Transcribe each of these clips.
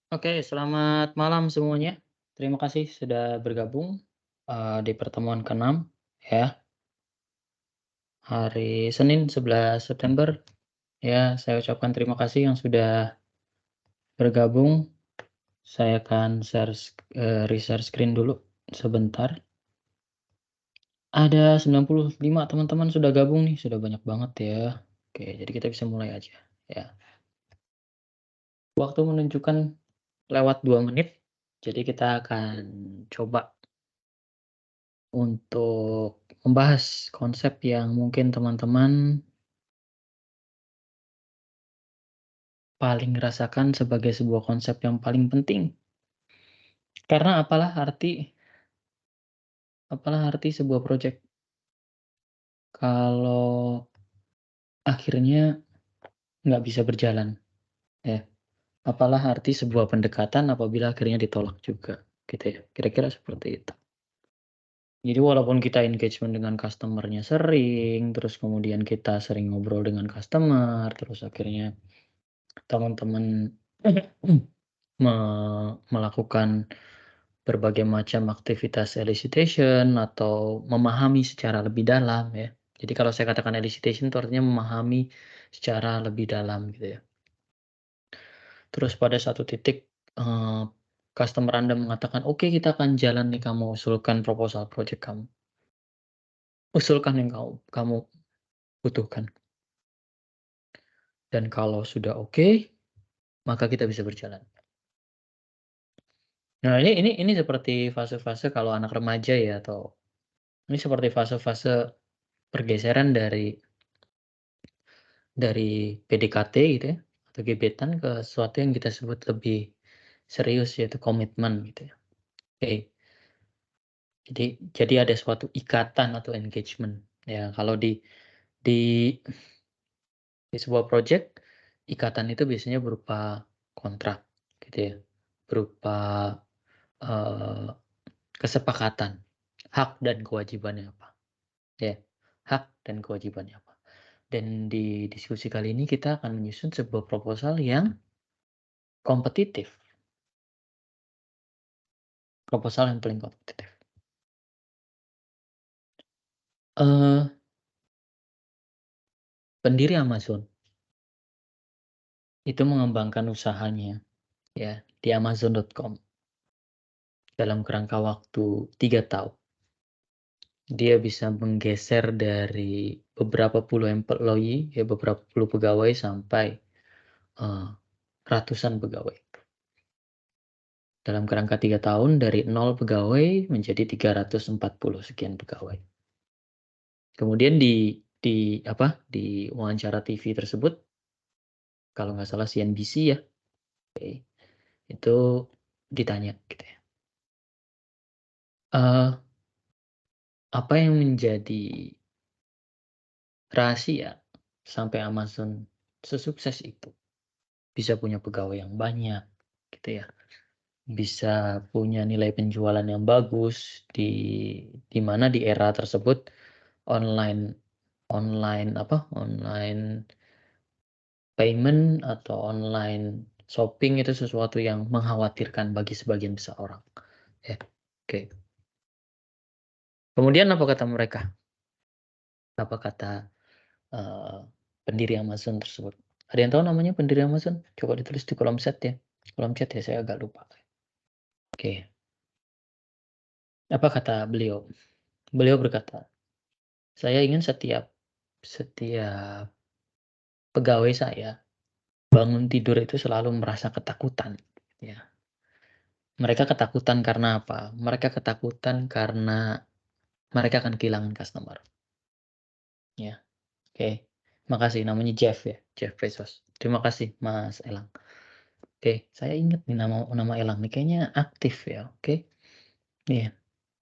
Oke, selamat malam semuanya. Terima kasih sudah bergabung, di pertemuan ke-6 ya, hari Senin 11 September. Ya, saya ucapkan terima kasih yang sudah bergabung. Saya akan share screen dulu sebentar. Ada 95 teman-teman sudah gabung nih, sudah banyak banget ya. Oke, jadi kita bisa mulai aja ya. Waktu menunjukkan lewat 2 menit, jadi kita akan coba untuk membahas konsep yang mungkin teman-teman paling rasakan sebagai sebuah konsep yang paling penting. Karena apalah arti sebuah project kalau akhirnya nggak bisa berjalan, ya. Apalah arti sebuah pendekatan apabila akhirnya ditolak juga, gitu ya. Kira-kira seperti itu. Jadi walaupun kita engagement dengan customer-nya sering, terus kemudian kita sering ngobrol dengan customer, terus akhirnya teman-teman me melakukan berbagai macam aktivitas elicitation atau memahami secara lebih dalam ya. Jadi kalau saya katakan elicitation itu artinya memahami secara lebih dalam gitu ya. Terus pada satu titik, customer Anda mengatakan, "Oke, kita akan jalan nih, kamu usulkan proposal project kamu. Usulkan yang kamu butuhkan. Dan kalau sudah oke, maka kita bisa berjalan." Nah, ini seperti fase-fase kalau anak remaja ya, atau ini seperti fase-fase pergeseran dari PDKT gitu ya, atau gebetan ke sesuatu yang kita sebut lebih serius, yaitu komitmen gitu ya. Oke, jadi ada suatu ikatan atau engagement. Ya, kalau di di sebuah project, ikatan itu biasanya berupa kontrak gitu ya, berupa, eee, kesepakatan, hak dan kewajibannya apa, ya, hak dan kewajibannya apa. Dan di diskusi kali ini kita akan menyusun sebuah proposal yang kompetitif. Proposal yang paling kompetitif. Eee, Pendiri Amazon itu mengembangkan usahanya ya di Amazon.com dalam kerangka waktu 3 tahun. Dia bisa menggeser dari beberapa puluh employee, ya beberapa puluh pegawai sampai, eee, ratusan pegawai. Dalam kerangka 3 tahun dari 0 pegawai menjadi 340 sekian pegawai. Kemudian di wawancara TV tersebut, kalau nggak salah CNBC ya, oke, itu ditanya gitu ya, eee, apa yang menjadi rahasia sampai Amazon sesukses itu? Bisa punya pegawai yang banyak gitu ya, bisa punya nilai penjualan yang bagus di mana di era tersebut online online payment atau online shopping itu sesuatu yang mengkhawatirkan bagi sebagian besar orang, ya. Oke. Kemudian apa kata mereka? Apa kata, eee, pendiri Amazon tersebut? Ada yang tahu namanya pendiri Amazon? Coba ditulis di kolom chat ya, saya agak lupa. Oke, apa kata beliau? Beliau berkata, "Saya ingin setiap setiap pegawai saya bangun tidur itu selalu merasa ketakutan." Ya. Mereka ketakutan karena apa? Mereka ketakutan karena mereka akan kehilangan customer, ya. Oke, makasih, namanya Jeff ya, Jeff Bezos. Terima kasih Mas Elang. Oke, saya ingat nih nama Elang nih, kayaknya aktif ya, oke. Iya,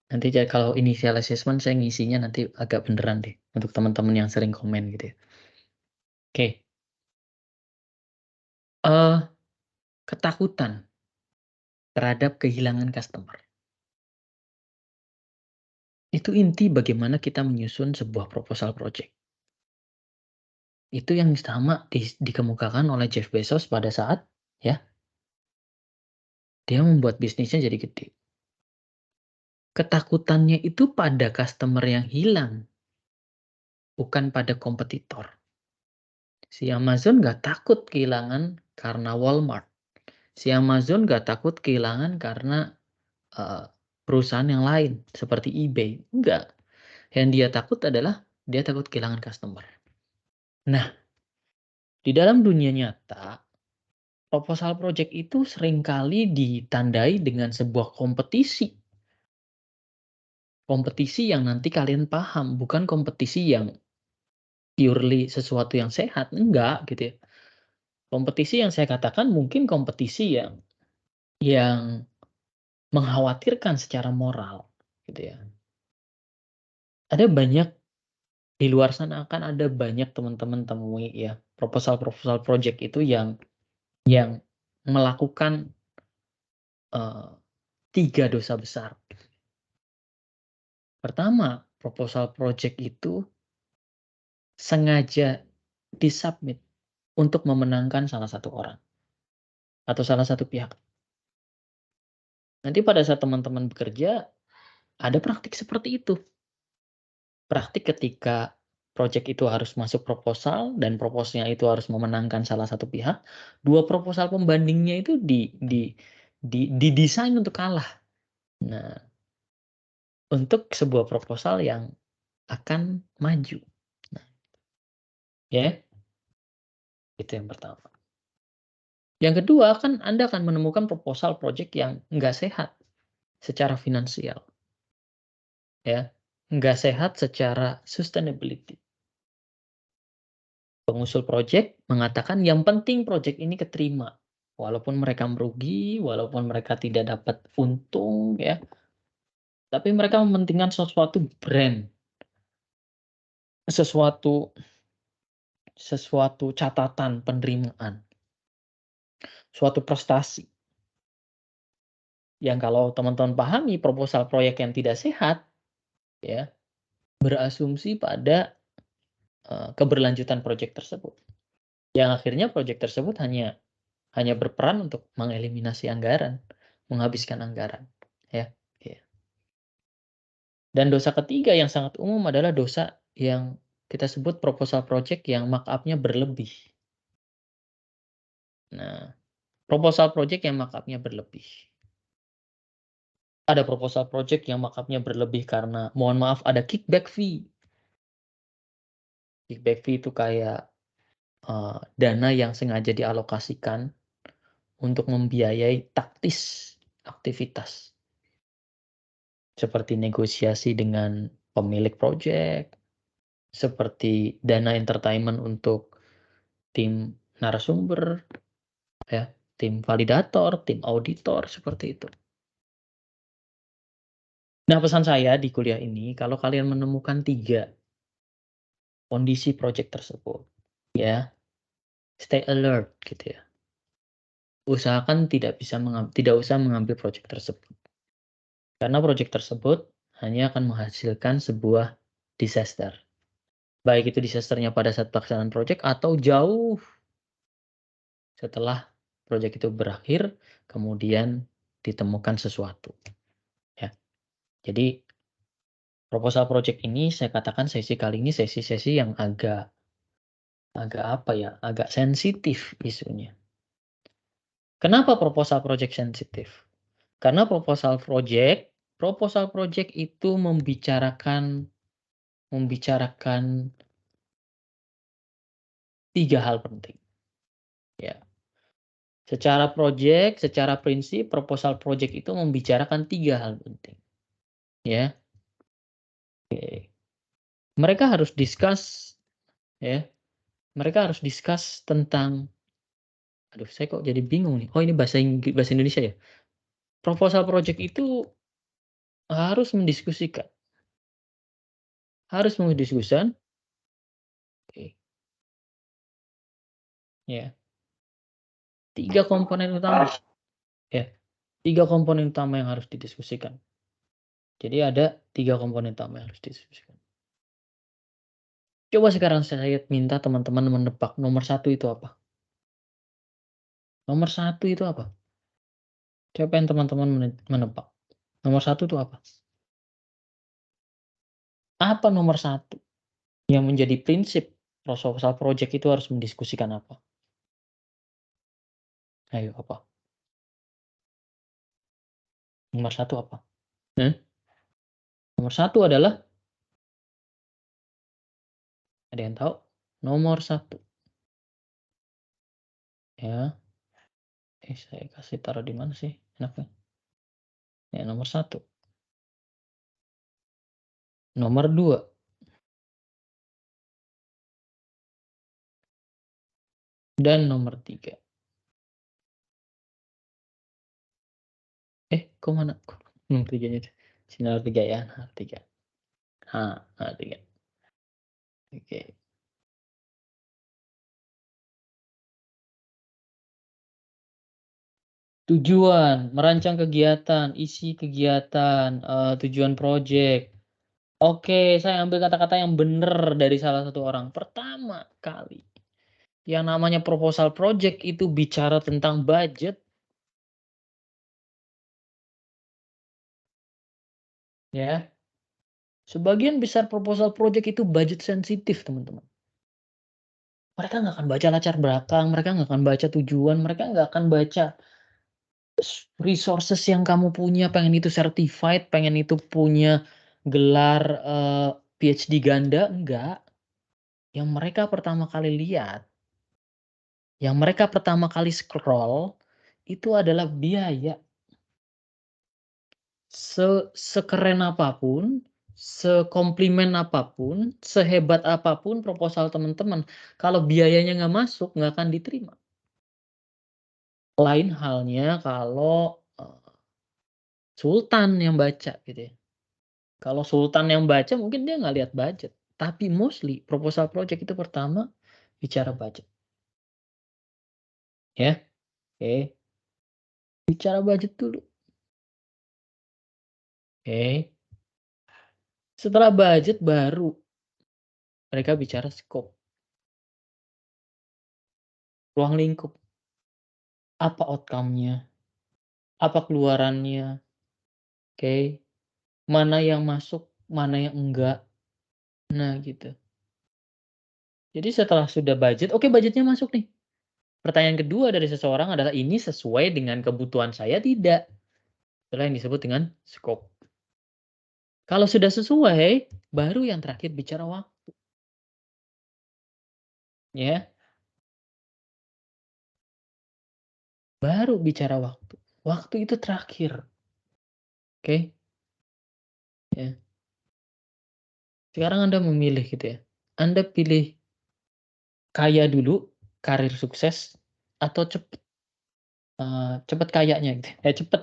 nanti kalau initial assessment saya ngisinya nanti agak beneran deh, untuk teman-teman yang sering komen gitu ya. Oke, eee, ketakutan terhadap kehilangan customer, itu inti bagaimana kita menyusun sebuah proposal project. Itu yang sama dikemukakan oleh Jeff Bezos pada saat ya, dia membuat bisnisnya jadi gede. Ketakutannya itu pada customer yang hilang, bukan pada kompetitor. Si Amazon nggak takut kehilangan karena Walmart. Si Amazon nggak takut kehilangan karena eee, perusahaan yang lain seperti eBay, enggak. Yang dia takut adalah dia takut kehilangan customer. Nah, di dalam dunia nyata, proposal project itu seringkali ditandai dengan sebuah kompetisi. Kompetisi yang nanti kalian paham, bukan kompetisi yang purely sesuatu yang sehat, enggak gitu ya. Kompetisi yang saya katakan mungkin kompetisi yang mengkhawatirkan secara moral gitu ya. Ada banyak di luar sana akan ada banyak teman-teman temui ya, proposal-proposal project itu yang melakukan, eee, 3 dosa besar. Pertama, proposal project itu sengaja di-submit untuk memenangkan salah satu orang atau salah satu pihak. Nanti pada saat teman-teman bekerja, ada praktik seperti itu. Praktik ketika project itu harus masuk proposal dan proposalnya itu harus memenangkan salah satu pihak, 2 proposal pembandingnya itu didesain untuk kalah. Nah, untuk sebuah proposal yang akan maju. Nah, ya, itu yang pertama. Yang kedua kan Anda akan menemukan proposal project yang nggak sehat secara finansial, ya. Nggak sehat secara sustainability. Pengusul project mengatakan yang penting project ini keterima. Walaupun mereka merugi, walaupun mereka tidak dapat untung ya, tapi mereka mementingkan sesuatu brand, sesuatu sesuatu catatan penerimaan, suatu prestasi. Yang kalau teman-teman pahami proposal proyek yang tidak sehat, ya, berasumsi pada, keberlanjutan proyek tersebut. Yang akhirnya proyek tersebut hanya hanya berperan untuk mengeliminasi anggaran, menghabiskan anggaran, ya, iya. Dan dosa ketiga yang sangat umum adalah dosa yang kita sebut proposal project yang markup-nya berlebih. Nah, proposal project yang markup-nya berlebih. Ada proposal project yang markup-nya berlebih karena mohon maaf ada kickback fee. Kickback fee itu kayak, dana yang sengaja dialokasikan untuk membiayai taktis aktivitas. Seperti negosiasi dengan pemilik project, seperti dana entertainment untuk tim narasumber, ya, tim validator, tim auditor, seperti itu. Nah, pesan saya di kuliah ini, kalau kalian menemukan 3 kondisi project tersebut, ya, stay alert gitu ya. Usahakan tidak usah mengambil project tersebut. Karena project tersebut hanya akan menghasilkan sebuah disaster. Baik itu disasternya pada saat pelaksanaan project atau jauh setelah project itu berakhir, kemudian ditemukan sesuatu, ya. Jadi proposal project ini saya katakan sesi kali ini sesi-sesi yang agak agak apa ya, agak sensitif isunya. Kenapa proposal project sensitif? Karena proposal project itu membicarakan membicarakan 3 hal penting, ya. Secara prinsip proposal project itu membicarakan 3 hal penting, ya. Oke. Mereka harus discuss ya, mereka harus discuss tentang aduh saya kok jadi bingung nih, oh ini bahasa Indonesia ya? Proposal project itu harus mendiskusikan harus mendiskusikan oke, ya, 3 komponen utama, ya, 3 komponen utama yang harus didiskusikan. Jadi ada 3 komponen utama yang harus didiskusikan. Coba sekarang saya minta teman-teman menebak nomor 1 itu apa? Nomor 1 itu apa? Coba yang teman-teman menebak. Nomor satu tuh apa? Apa nomor satu yang menjadi prinsip proposal project itu harus mendiskusikan apa? Ayo apa? Nomor satu apa? Hmm? Nomor satu adalah, ada yang tahu? Nomor satu, ya. Saya kasih taruh di mana sih enaknya? Ya, nomor satu. Nomor dua. Dan nomor tiga. Kok mana? Kok nomor tiganya itu? Sini nomor tiga ya, nomor tiga. Nomor tiga. Oke. Tujuan, merancang kegiatan, isi kegiatan, tujuan project. Oke, saya ambil kata-kata yang benar dari salah satu orang. Pertama kali, yang namanya proposal project itu bicara tentang budget, ya. Sebagian besar proposal project itu budget sensitif, teman-teman. Mereka nggak akan baca latar belakang, mereka nggak akan baca tujuan, mereka nggak akan baca resources yang kamu punya, pengen itu certified, pengen itu punya gelar, PhD ganda, enggak. Yang mereka pertama kali lihat, yang mereka pertama kali scroll, itu adalah biaya. Sekeren apapun, sekomplimen apapun, sehebat apapun proposal teman-teman, kalau biayanya nggak masuk, nggak akan diterima. Lain halnya kalau, sultan yang baca gitu ya. Kalau sultan yang baca mungkin dia nggak lihat budget, tapi mostly proposal project itu pertama bicara budget, ya, oke. Bicara budget dulu, oke. Setelah budget baru mereka bicara scope, ruang lingkup, apa outcome-nya, apa keluarannya, oke. Mana yang masuk, mana yang enggak. Nah gitu. Jadi setelah sudah budget, oke budgetnya masuk nih. Pertanyaan kedua dari seseorang adalah, ini sesuai dengan kebutuhan saya tidak? Itulah yang disebut dengan scope. Kalau sudah sesuai, baru yang terakhir bicara waktu, ya. Baru bicara waktu. Waktu itu terakhir, oke, ya. Sekarang Anda memilih gitu ya. Anda pilih kaya dulu, karir sukses, atau cepet, cepet kayanya gitu, cepet,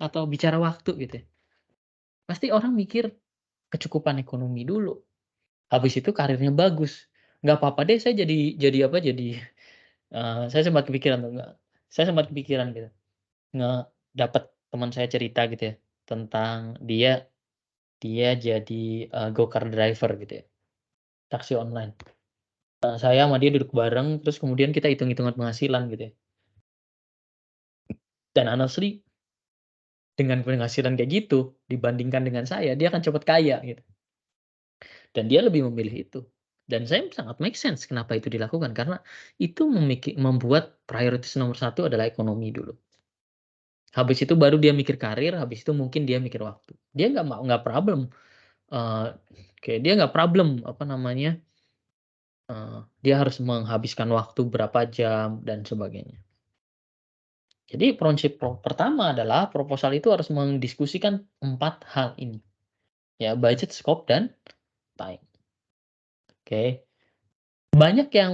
atau bicara waktu gitu ya. Pasti orang mikir kecukupan ekonomi dulu, habis itu karirnya bagus. Nggak apa-apa deh saya jadi apa, saya sempat kepikiran tuh, nggak, saya sempat kepikiran gitu, dapat teman saya cerita gitu ya, tentang dia dia jadi, go-kart driver gitu ya, taksi online. Saya sama dia duduk bareng, terus kemudian kita hitung-hitungan penghasilan gitu ya, dan honestly dengan penghasilan kayak gitu, dibandingkan dengan saya, dia akan cepet kaya gitu, dan dia lebih memilih itu. Dan saya sangat make sense kenapa itu dilakukan, karena itu membuat prioritas nomor satu adalah ekonomi dulu. Habis itu baru dia mikir karir, habis itu mungkin dia mikir waktu. Dia nggak problem, eee, kayak dia nggak problem, apa namanya, dia harus menghabiskan waktu berapa jam dan sebagainya. Jadi prinsip pertama adalah proposal itu harus mendiskusikan 4 hal ini, ya, budget, scope, dan time, oke. Banyak yang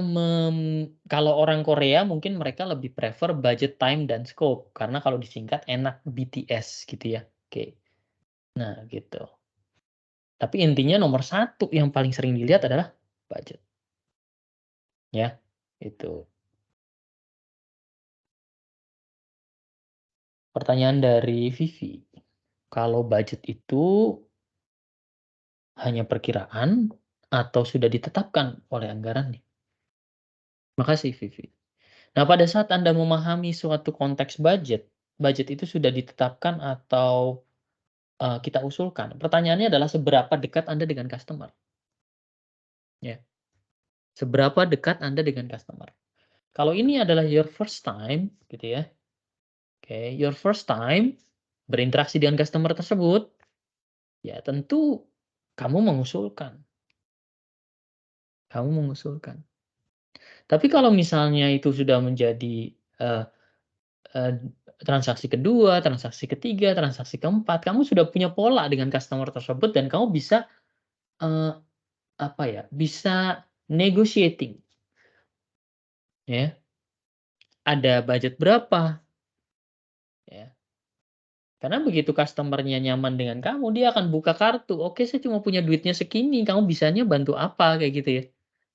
kalau orang Korea mungkin mereka lebih prefer budget, time, dan scope, karena kalau disingkat enak, BTS gitu ya, oke. Nah gitu. Tapi intinya nomor satu yang paling sering dilihat adalah budget, ya, itu. Pertanyaan dari Vivi, kalau budget itu hanya perkiraan atau sudah ditetapkan oleh anggaran nih? Makasih Vivi. Nah, pada saat Anda memahami suatu konteks budget, budget itu sudah ditetapkan atau, kita usulkan. Pertanyaannya adalah seberapa dekat Anda dengan customer, ya. Seberapa dekat Anda dengan customer. Kalau ini adalah your first time gitu ya, oke, your first time berinteraksi dengan customer tersebut, ya tentu kamu mengusulkan kamu mengusulkan. Tapi kalau misalnya itu sudah menjadi, eee eee, transaksi kedua, transaksi ketiga, transaksi keempat, kamu sudah punya pola dengan customer tersebut dan kamu bisa, eee, apa ya, bisa negotiating ya, ada budget berapa, ya. Karena begitu customer-nya nyaman dengan kamu, dia akan buka kartu, "Oke, saya cuma punya duitnya segini, kamu bisanya bantu apa?" Kayak gitu ya.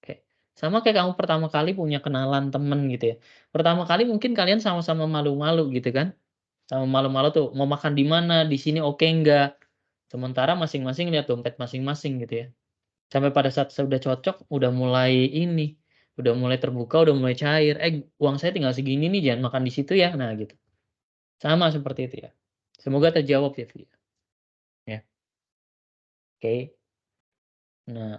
Kayak sama kayak kamu pertama kali punya kenalan temen gitu ya. Pertama kali mungkin kalian sama-sama malu-malu gitu kan, sama malu-malu tuh, mau makan di mana, di sini oke enggak. Sementara masing-masing lihat dompet masing-masing gitu ya. Sampai pada saat sudah cocok, udah mulai ini, udah mulai terbuka, udah mulai cair, "Eh, uang saya tinggal segini nih, jangan makan di situ ya." Nah gitu. Sama seperti itu ya. Semoga terjawab ya, Vi, ya. Oke. Nah,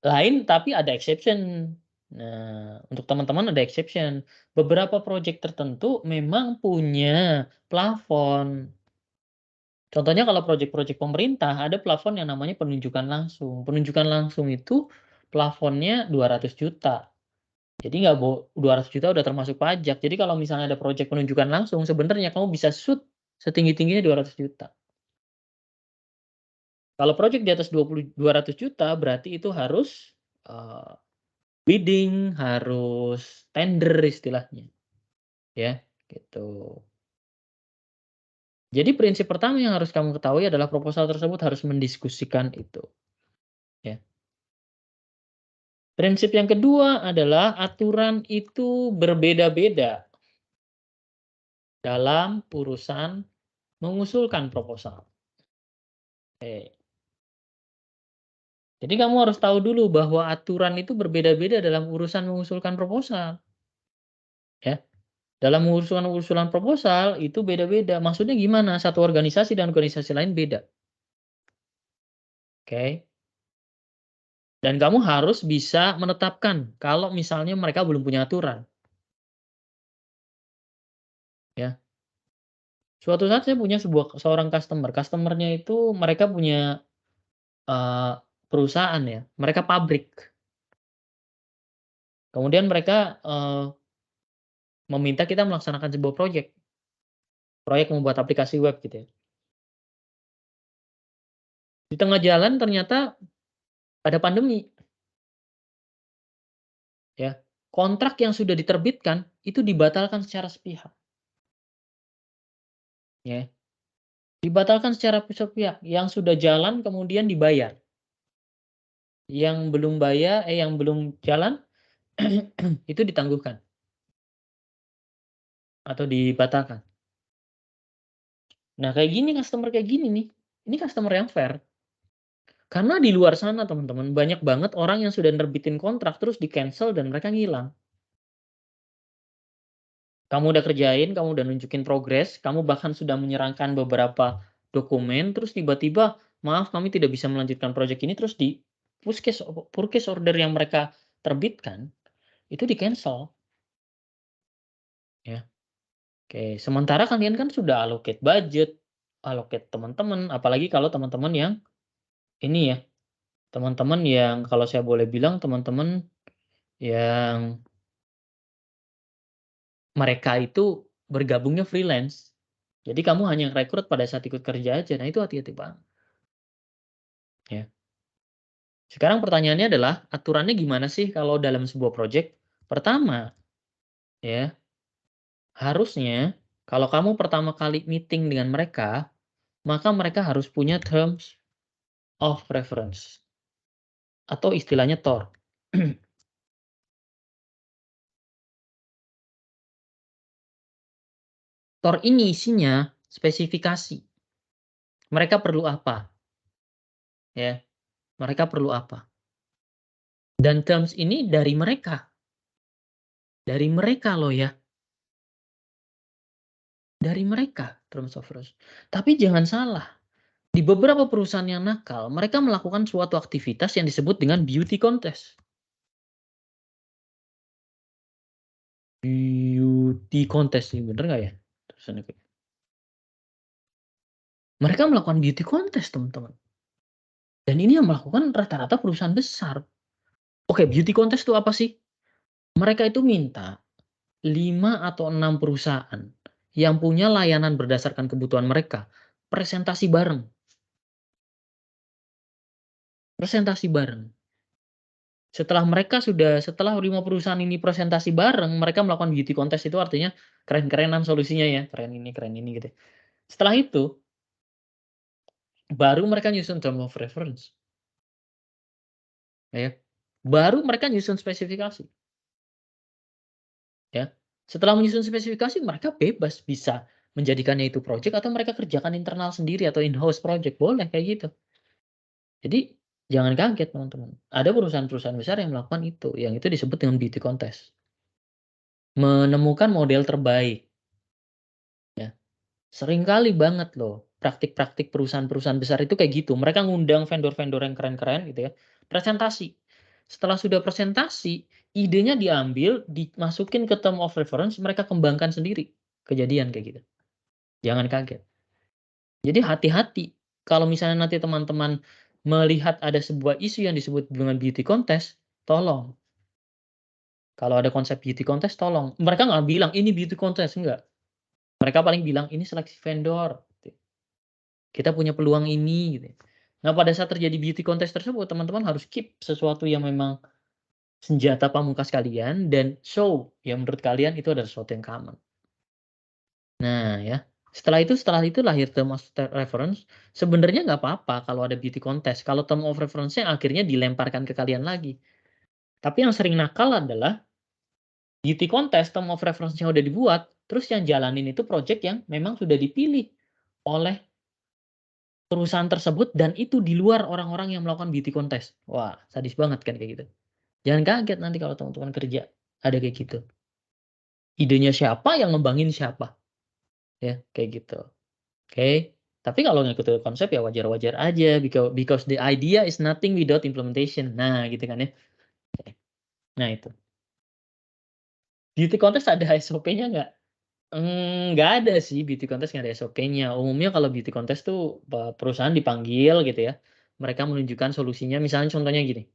lain tapi ada exception. Nah, untuk teman-teman ada exception. Beberapa project tertentu memang punya plafon. Contohnya kalau project-project pemerintah ada plafon yang namanya penunjukan langsung. Penunjukan langsung itu plafonnya 200 juta. Jadi nggak 200 juta udah termasuk pajak. Jadi kalau misalnya ada project penunjukan langsung, sebenarnya kamu bisa shoot setinggi-tingginya 200 juta. Kalau project di atas 200 juta berarti itu harus, eee bidding, harus tender istilahnya, ya, gitu. Jadi prinsip pertama yang harus kamu ketahui adalah proposal tersebut harus mendiskusikan itu, ya. Prinsip yang kedua adalah aturan itu berbeda-beda dalam urusan mengusulkan proposal. Oke. Jadi kamu harus tahu dulu bahwa aturan itu berbeda-beda dalam urusan mengusulkan proposal, ya. Dalam usulan-usulan proposal itu beda-beda. Maksudnya gimana? Satu organisasi dan organisasi lain beda, oke. Dan kamu harus bisa menetapkan kalau misalnya mereka belum punya aturan, ya. Suatu saat saya punya seorang customer-nya itu mereka punya, eee, perusahaan ya, mereka pabrik. Kemudian mereka, meminta kita melaksanakan sebuah proyek membuat aplikasi web gitu ya. Di tengah jalan ternyata ada pandemi, ya. Kontrak yang sudah diterbitkan itu dibatalkan secara sepihak, ya. Dibatalkan secara sepihak, yang sudah jalan kemudian dibayar, yang belum jalan itu ditangguhkan atau dibatalkan. Nah, kayak gini nih, ini customer yang fair. Karena di luar sana teman-teman, banyak banget orang yang sudah nerbitin kontrak terus di-cancel dan mereka ngilang. Kamu udah kerjain, kamu udah nunjukin progres, kamu bahkan sudah menyerahkan beberapa dokumen, terus tiba-tiba, "Maaf kami tidak bisa melanjutkan proyek ini," terus di purchase order yang mereka terbitkan, itu di-cancel, ya. Oke, sementara kalian kan sudah allocate budget, allocate teman-teman, apalagi kalau teman-teman yang ini ya, teman-teman yang kalau saya boleh bilang teman-teman yang mereka itu bergabungnya freelance. Jadi kamu hanya rekrut pada saat ikut kerja aja. Nah, itu hati-hati banget, ya. Sekarang pertanyaannya adalah aturannya gimana sih kalau dalam sebuah project? Pertama, ya, harusnya kalau kamu pertama kali meeting dengan mereka, maka mereka harus punya terms of reference atau istilahnya TOR. TOR ini isinya spesifikasi. Mereka perlu apa, ya? Mereka perlu apa? Dan terms ini dari mereka loh ya. dari mereka terms of reference. Tapi jangan salah, di beberapa perusahaan yang nakal, mereka melakukan suatu aktivitas yang disebut dengan beauty contest. Beauty contest ini bener nggak ya? Tulisannya kayak mereka melakukan beauty contest, teman-teman. Dan ini yang melakukan rata-rata perusahaan besar. Oke, beauty contest itu apa sih? Mereka itu minta 5 atau 6 perusahaan yang punya layanan berdasarkan kebutuhan mereka, presentasi bareng. Presentasi bareng. Setelah 5 perusahaan ini presentasi bareng, mereka melakukan beauty contest itu artinya keren-kerenan solusinya ya, keren ini gitu. Setelah itu, baru mereka nyusun term of reference, ya. Baru mereka nyusun spesifikasi, ya. Setelah menyusun spesifikasi, mereka bebas bisa menjadikannya itu project atau mereka kerjakan internal sendiri atau in-house project, boleh kayak gitu. Jadi, jangan kaget teman-teman, ada perusahaan-perusahaan besar yang melakukan itu, yang itu disebut dengan beauty contest. Menemukan model terbaik, ya. Seringkali banget loh, praktik-praktik perusahaan-perusahaan besar itu kayak gitu. Mereka ngundang vendor-vendor yang keren-keren gitu ya, presentasi. Setelah sudah presentasi, idenya diambil, dimasukin ke term of reference, mereka kembangkan sendiri. Kejadian kayak gitu. Jangan kaget. Jadi hati-hati, kalau misalnya nanti teman-teman melihat ada sebuah isu yang disebut dengan beauty contest, tolong. Kalau ada konsep beauty contest, tolong. Mereka nggak bilang, "Ini beauty contest," enggak. Mereka paling bilang, "Ini seleksi vendor." Kita punya peluang ini gitu ya. Nah, pada saat terjadi beauty contest tersebut, teman-teman harus keep sesuatu yang memang senjata pamungkas kalian dan show yang menurut kalian itu adalah sesuatu yang common. Nah ya, setelah itu lahir term of reference, sebenarnya nggak apa-apa kalau ada beauty contest, kalau term of reference-nya akhirnya dilemparkan ke kalian lagi. Tapi yang sering nakal adalah beauty contest, term of reference-nya udah dibuat, terus yang jalanin itu project yang memang sudah dipilih oleh perusahaan tersebut dan itu di luar orang-orang yang melakukan beauty contest. Wah, sadis banget kan kayak gitu. Jangan kaget nanti kalau teman-teman kerja ada kayak gitu. Idenya siapa, yang ngembangin siapa, ya kayak gitu. Oke. Tapi kalau ngikutin konsep ya wajar-wajar aja because the idea is nothing without implementation. Nah, gitu kan ya. Nah itu. Beauty contest ada SOP-nya nggak? Nggak ada sih beauty contest nggak ada SOP-nya. Umumnya kalau beauty contest tuh perusahaan dipanggil gitu ya. Mereka menunjukkan solusinya, misalnya contohnya gini.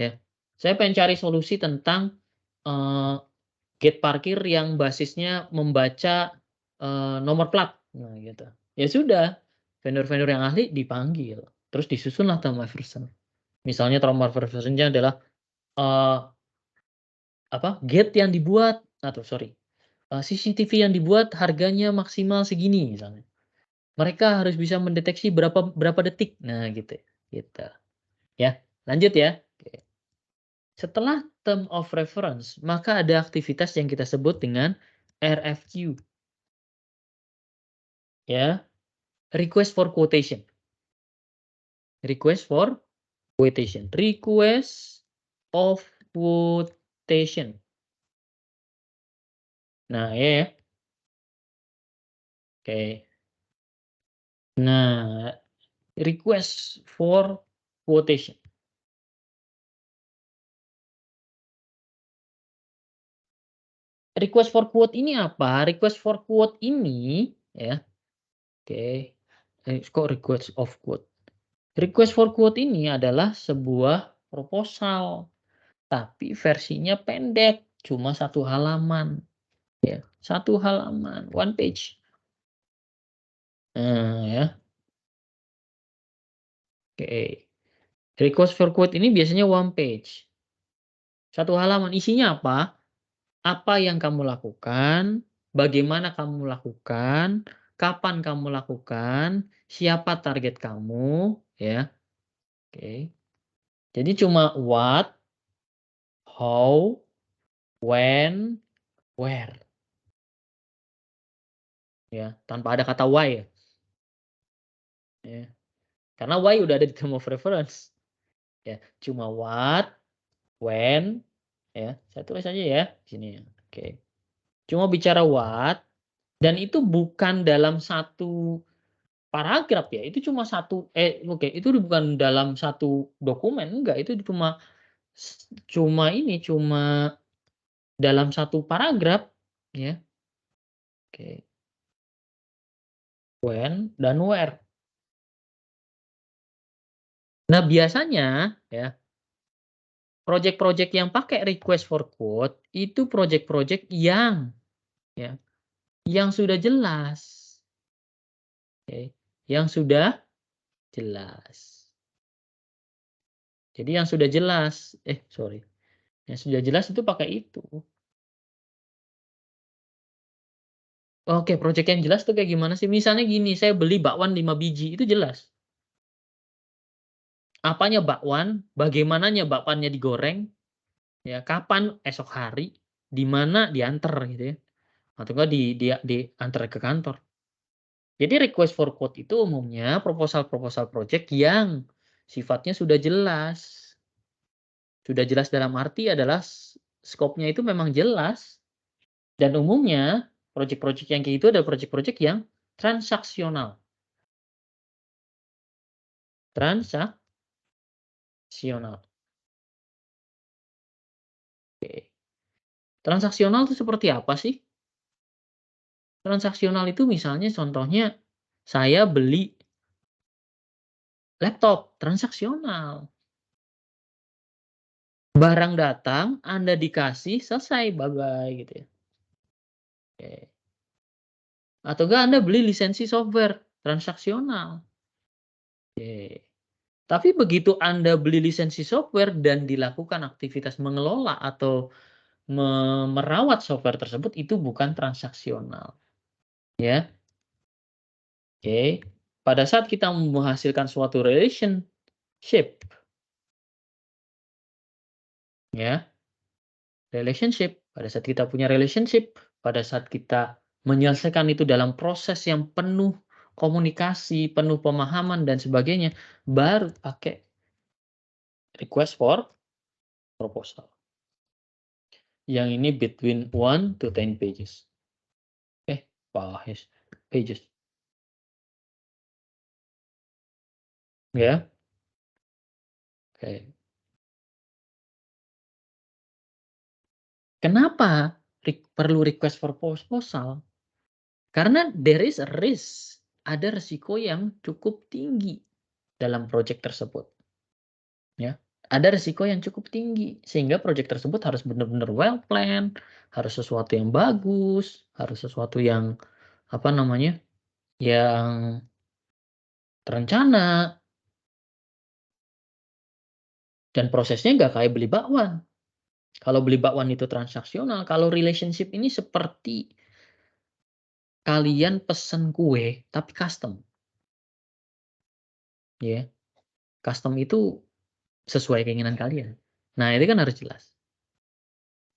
Ya, saya pengen cari solusi tentang, eee, gate parkir yang basisnya membaca, nomor plat. Nah, gitu. Ya sudah, vendor-vendor yang ahli dipanggil, terus disusunlah term of reference. Misalnya term of reference-nya adalah, eee, gate yang dibuat atau sorry, CCTV yang dibuat harganya maksimal segini misalnya. Mereka harus bisa mendeteksi berapa berapa detik. Nah, gitu, gitu. Ya, lanjut ya. Oke. Setelah term of reference, maka ada aktivitas yang kita sebut dengan RFQ, ya, request for quotation. Request for quotation. Request of quotation. Nah, ya, oke. Nah, request for quotation. Request for quote ini apa? Request for quote ini, ya, oke. Kok request of quote? Request for quote ini adalah sebuah proposal. Tapi versinya pendek, cuma 1 halaman, ya. 1 halaman, 1 page. Nah, ya, oke. Request for quote ini biasanya 1 page, 1 halaman. Isinya apa? Apa yang kamu lakukan, bagaimana kamu lakukan, kapan kamu lakukan, siapa target kamu, ya, oke. Jadi cuma what, how, when, where, ya, tanpa ada kata why ya, ya. Karena why udah ada di term of reference. Ya, cuma what, when, ya, saya tulis aja ya, sini ya, oke. Cuma bicara what, Dan itu bukan dalam satu paragraf ya, itu cuma itu bukan dalam satu dokumen, enggak, itu cuma dalam satu paragraf, ya, oke. When dan where. Nah, biasanya ya, project-project yang pakai request for quote itu project-project ya, yang sudah jelas, oke, yang sudah jelas. Jadi yang sudah jelas sorry, yang sudah jelas itu pakai itu. Oke, project yang jelas tuh kayak gimana sih? Misalnya gini, saya beli bakwan 5 biji, itu jelas. Apanya bakwan, bagaimananya bakwannya digoreng, ya, kapan esok hari, di mana diantar gitu ya, atau enggak diantar ke kantor. Jadi request for quote itu umumnya proposal-proposal project yang sifatnya sudah jelas. Sudah jelas dalam arti adalah skopnya itu memang jelas, dan umumnya project-project yang kayak gitu adalah project-project yang transaksional. Transaksional. Oke. Transaksional itu seperti apa sih? Transaksional itu misalnya contohnya saya beli laptop, transaksional. Barang datang, Anda dikasih, selesai, bye-bye gitu ya. Oke. Atau enggak Anda beli lisensi software, transaksional. Oke. Tapi begitu Anda beli lisensi software dan dilakukan aktivitas mengelola atau merawat software tersebut, itu bukan transaksional, ya. Oke. Pada saat kita menghasilkan suatu relationship, ya, pada saat kita punya relationship, pada saat kita menyelesaikan itu dalam proses yang penuh komunikasi, penuh pemahaman dan sebagainya, baru pakai request for proposal. Yang ini between 1 to 10 pages. Pages. Ya, oke. Kenapa perlu request for proposal? Karena there is a risk, ada resiko yang cukup tinggi dalam project tersebut, ya. Ada resiko yang cukup tinggi, sehingga project tersebut harus benar-benar well plan, harus sesuatu yang bagus, harus sesuatu yang, apa namanya, yang terencana, dan prosesnya nggak kayak beli bakwan. Kalau beli bakwan itu transaksional, kalau relationship ini seperti kalian pesen kue, tapi custom, ya. Custom itu sesuai keinginan kalian. Nah, itu kan harus jelas.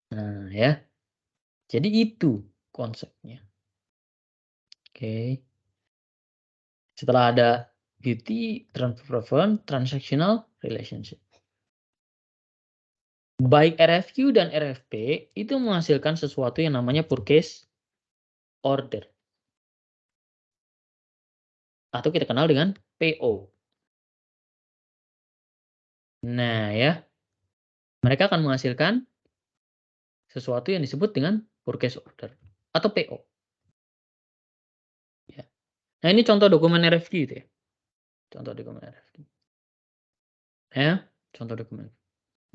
Nah, ya. Jadi itu konsepnya. Oke. Setelah ada beauty, transactional relationship. Baik RFQ dan RFP itu menghasilkan sesuatu yang namanya purchase order. Atau kita kenal dengan PO. Nah, ya. Mereka akan menghasilkan sesuatu yang disebut dengan purchase order atau PO. Ya. Nah, ini contoh dokumen RFQ itu ya. Contoh dokumen RFQ. Ya, contoh dokumen.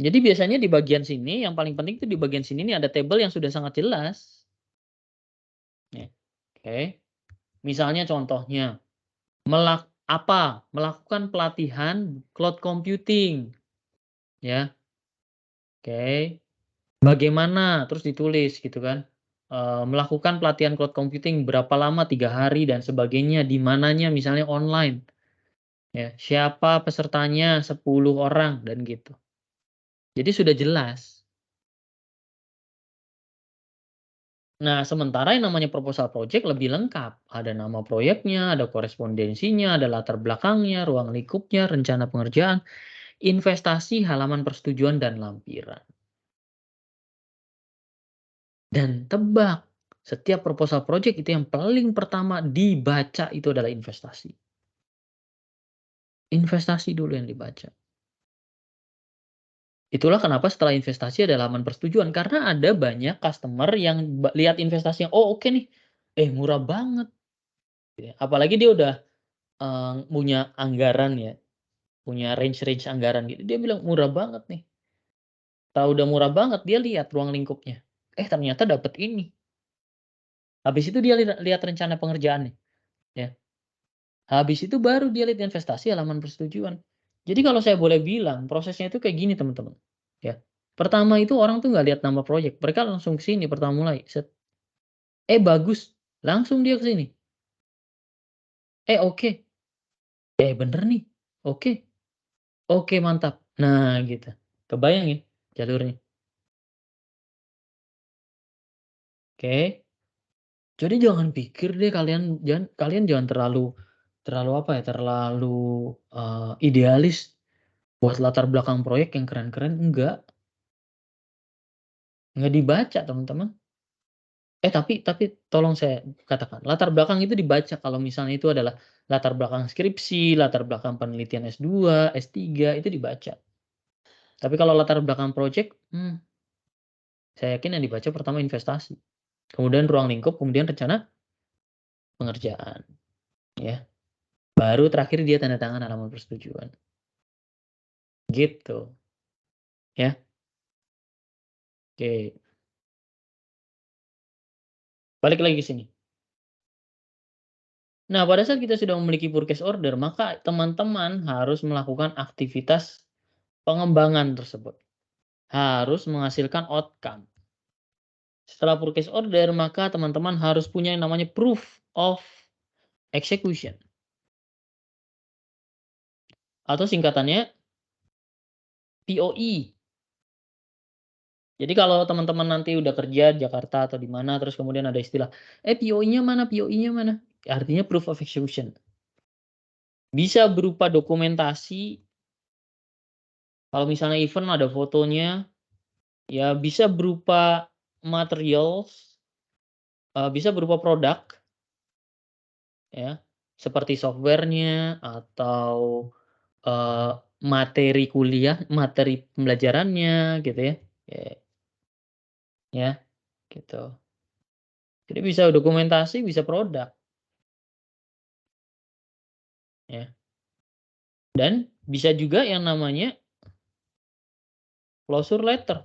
Jadi biasanya di bagian sini yang paling penting itu di bagian sini nih ada tabel yang sudah sangat jelas. Ya. Oke. Misalnya contohnya melakukan pelatihan cloud computing, ya. Oke. Bagaimana? Terus ditulis gitu kan. Melakukan pelatihan cloud computing berapa lama, 3 hari dan sebagainya, di mananya misalnya online. Ya, siapa pesertanya, 10 orang dan gitu. Jadi sudah jelas. Nah, sementara yang namanya proposal project lebih lengkap. Ada nama proyeknya, ada korespondensinya, ada latar belakangnya, ruang lingkupnya, rencana pengerjaan, investasi, halaman persetujuan, dan lampiran. Dan tebak, Setiap proposal project itu yang paling pertama dibaca itu adalah investasi. Investasi dulu yang dibaca. Itulah kenapa setelah investasi ada halaman persetujuan, karena ada banyak customer yang lihat investasinya, "Oh oke nih, murah banget," gitu ya. Apalagi dia udah, punya anggaran ya, punya range-range anggaran gitu, dia bilang, "Murah banget nih." Tahu udah murah banget, dia lihat ruang lingkupnya, ternyata dapat ini. Habis itu dia lihat rencana pengerjaannya, ya. Habis itu baru dia lihat investasi halaman persetujuan. Jadi kalau saya boleh bilang, prosesnya itu kayak gini teman-teman, ya. Pertama itu orang tuh nggak lihat nama proyek, mereka langsung ke sini pertama mulai, set, bagus, langsung dia ke sini. Oke, bener nih, oke, oke mantap. Nah gitu, kebayang ya jalurnya, oke. Jadi jangan pikir deh kalian jangan terlalu terlalu apa ya, terlalu, idealis buat latar belakang proyek yang keren-keren, enggak dibaca teman-teman. Tapi tolong saya katakan, latar belakang itu dibaca kalau misalnya itu adalah latar belakang skripsi, latar belakang penelitian S2, S3 itu dibaca. Tapi kalau latar belakang project, saya yakin yang dibaca pertama investasi, kemudian ruang lingkup, kemudian rencana pengerjaan, ya. Baru terakhir dia tanda tangan halaman persetujuan, gitu, ya. Oke, balik lagi ke sini. Nah, pada saat kita sudah memiliki purchase order, maka teman-teman harus melakukan aktivitas pengembangan tersebut. Harus menghasilkan outcome. Setelah purchase order, maka teman-teman harus punya yang namanya proof of execution. Atau singkatannya POE. Jadi kalau teman-teman nanti udah kerja di Jakarta atau di mana, terus kemudian ada istilah, POE-nya mana, POE-nya mana? Artinya proof of execution. Bisa berupa dokumentasi, kalau misalnya event ada fotonya, ya bisa berupa materials, bisa berupa produk, ya, seperti software-nya atau, eee, materi kuliah, materi pembelajarannya gitu ya, ya, gitu. Jadi bisa dokumentasi, bisa produk, ya. Dan bisa juga yang namanya closure letter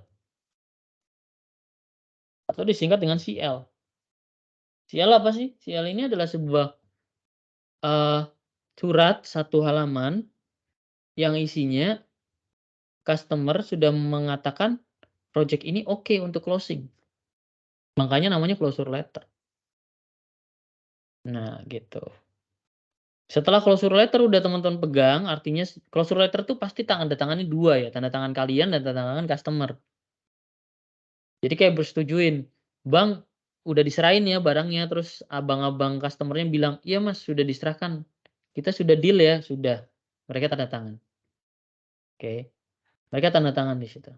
atau disingkat dengan CL. CL apa sih? CL ini adalah sebuah, eee, surat satu halaman yang isinya customer sudah mengatakan project ini oke untuk closing. Makanya namanya closure letter. Nah, gitu. Setelah closure letter udah teman-teman pegang, artinya closure letter tuh pasti tanda tangannya 2 ya, tanda tangan kalian dan tanda tangan customer. Jadi kayak bersetujuin, "Bang, udah diserahin ya barangnya," terus abang-abang customer-nya bilang, "Iya Mas, sudah diserahkan. Kita sudah deal ya." Sudah. Mereka tanda tangan, oke. Mereka tanda tangan di situ.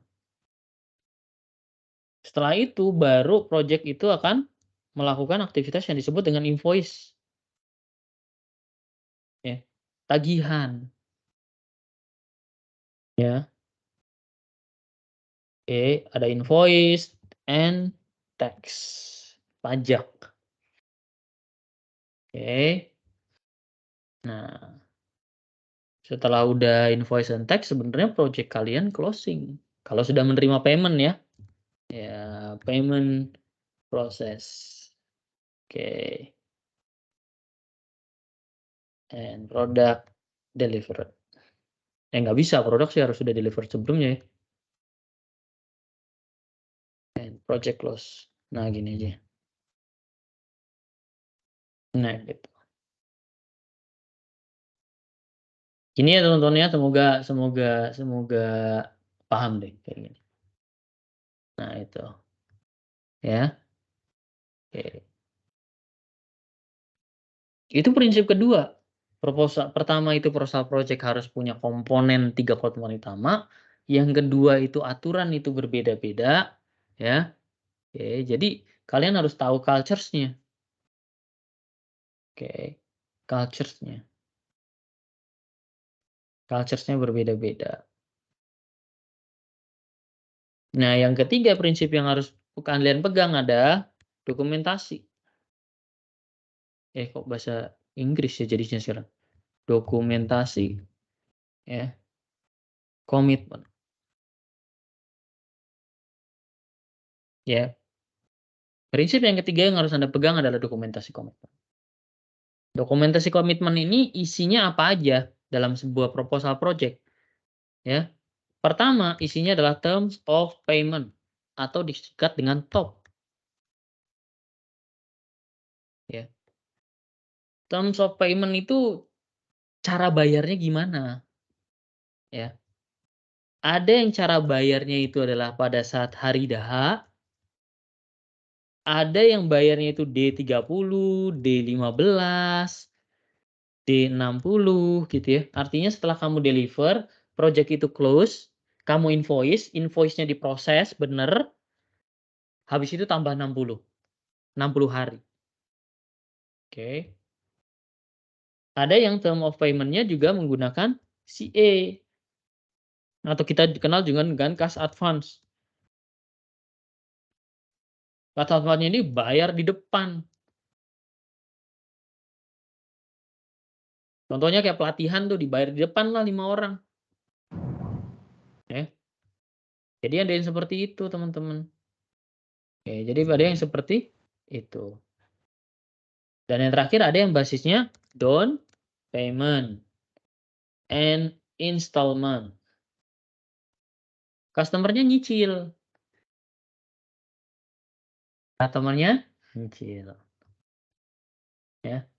Setelah itu baru project itu akan melakukan aktivitas yang disebut dengan invoice, ya, tagihan, ya. Oke, ada invoice and tax, pajak. Oke. Nah, setelah udah invoice and tax sebenarnya project kalian closing. Kalau sudah menerima payment ya. Ya, payment process. Oke. And product delivered. Nggak bisa, produk sih harus sudah deliver sebelumnya ya. And project close. Nah, gini aja. Nah, gitu. Ini ya teman-teman ya, semoga semoga semoga paham deh kayak gini. Nah, itu. Ya. Oke. Itu prinsip kedua. Proposal pertama itu proposal project harus punya komponen 3 komponen utama, yang kedua itu aturan itu berbeda-beda, ya. Oke, jadi kalian harus tahu cultures-nya. Oke, cultures-nya. Cultures-nya berbeda-beda. Nah, yang ketiga prinsip yang harus kalian pegang ada dokumentasi. Kok bahasa Inggris ya jadinya sekarang? Dokumentasi, ya, komitmen, ya. Prinsip yang ketiga yang harus Anda pegang adalah dokumentasi komitmen. Dokumentasi komitmen ini isinya apa aja dalam sebuah proposal project, ya. Pertama, isinya adalah terms of payment atau disingkat dengan TOP, ya. Terms of payment itu cara bayarnya gimana, ya. Ada yang cara bayarnya itu adalah pada saat hari H, ada yang bayarnya itu D30, D15, D60 gitu ya. Artinya setelah kamu deliver, project itu close, kamu invoice-nya diproses bener, habis itu tambah 60 hari. Oke. Ada yang term of payment-nya juga menggunakan CA atau kita dikenal juga dengan cash advance. Cash advance ini bayar di depan. Contohnya kayak pelatihan tuh dibayar di depan lah 5 orang. Ya. Jadi ada yang seperti itu teman-teman. Oke, jadi ada yang seperti itu. Dan yang terakhir ada yang basisnya down payment and installment. Customer-nya nyicil. Customer-nya nyicil. Ya.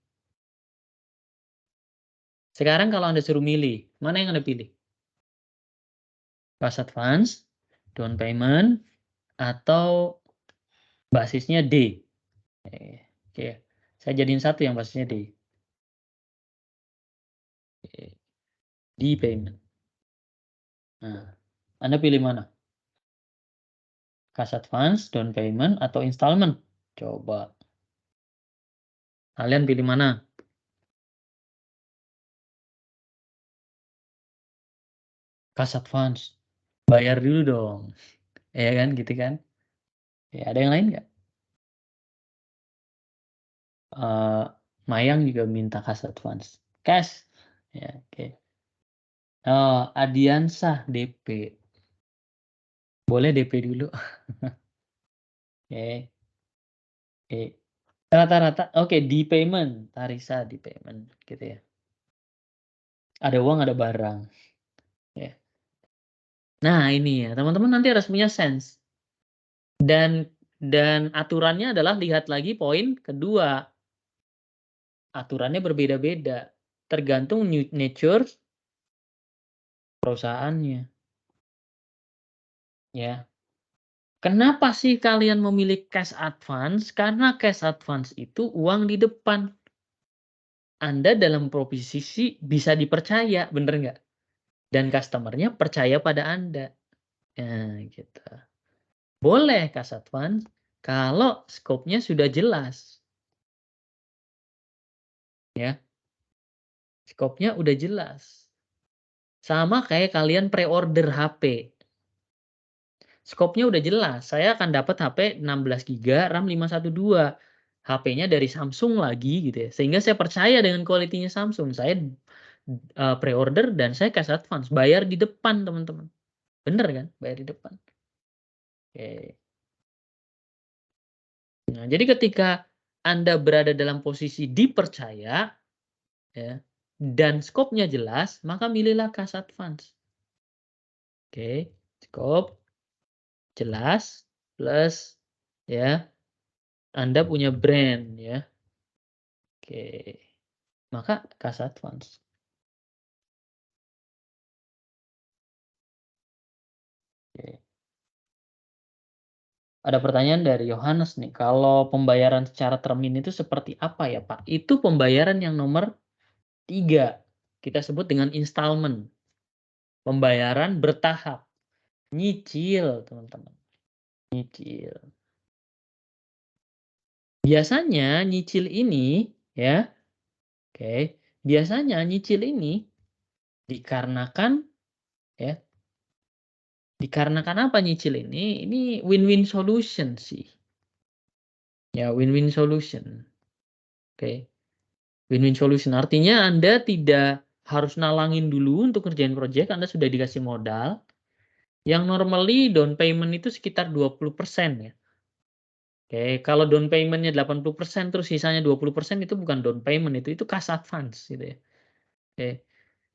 Sekarang kalau Anda suruh milih, mana yang Anda pilih? Cash advance, down payment, atau basisnya D? Oke. Saya jadiin satu yang basisnya D. Oke. D payment. Nah, Anda pilih mana? Cash advance, down payment, atau installment? Coba. Kalian pilih mana? Cash advance. Bayar dulu dong. Ya kan, gitu kan? Ya, ada yang lain nggak? Eee, Mayang juga minta cash advance. Cash. Ya, oke. Oh, Adiansah DP. Boleh DP dulu. Oke oke. Rata-rata oke, di payment, Tarisa di payment, gitu ya. Ada uang, ada barang, ya. Nah, ini ya, teman-teman nanti harus punya sense. Dan aturannya adalah lihat lagi poin kedua, aturannya berbeda-beda, tergantung nature perusahaannya, ya. Kenapa sih kalian memilih cash advance? Karena cash advance itu uang di depan. Anda dalam posisi bisa dipercaya, bener nggak? Dan customer-nya percaya pada Anda. Nah, gitu. Boleh cash advance kalau scope-nya sudah jelas. Ya, scope-nya udah jelas. Sama kayak kalian pre-order HP. Scope-nya udah jelas, saya akan dapat HP 16 GB, RAM 512. HP-nya dari Samsung lagi gitu ya, sehingga saya percaya dengan kualitinya Samsung. Saya, pre-order dan saya cash advance, bayar di depan teman-teman. Bener kan? Bayar di depan. Oke. Nah, jadi ketika Anda berada dalam posisi dipercaya, ya, dan scope-nya jelas, maka milihlah cash advance. Oke, scope jelas, plus ya, Anda punya brand ya. Oke, maka cash advance. Oke. Ada pertanyaan dari Yohanes nih, kalau pembayaran secara termin itu seperti apa ya Pak? Itu pembayaran yang nomor 3. Kita sebut dengan installment. Pembayaran bertahap. Nyicil, teman-teman. Nyicil. Biasanya nyicil ini ya, oke, biasanya nyicil ini dikarenakan ya, dikarenakan apa nyicil ini? Ini win-win solution sih. Ya, win-win solution. Oke. Win-win solution artinya Anda tidak harus nalangin dulu untuk kerjain project, Anda sudah dikasih modal, yang normally down payment itu sekitar 20% ya. Oke, kalau down payment-nya 80% terus sisanya 20% itu bukan down payment, itu cash advance gitu ya. Oke,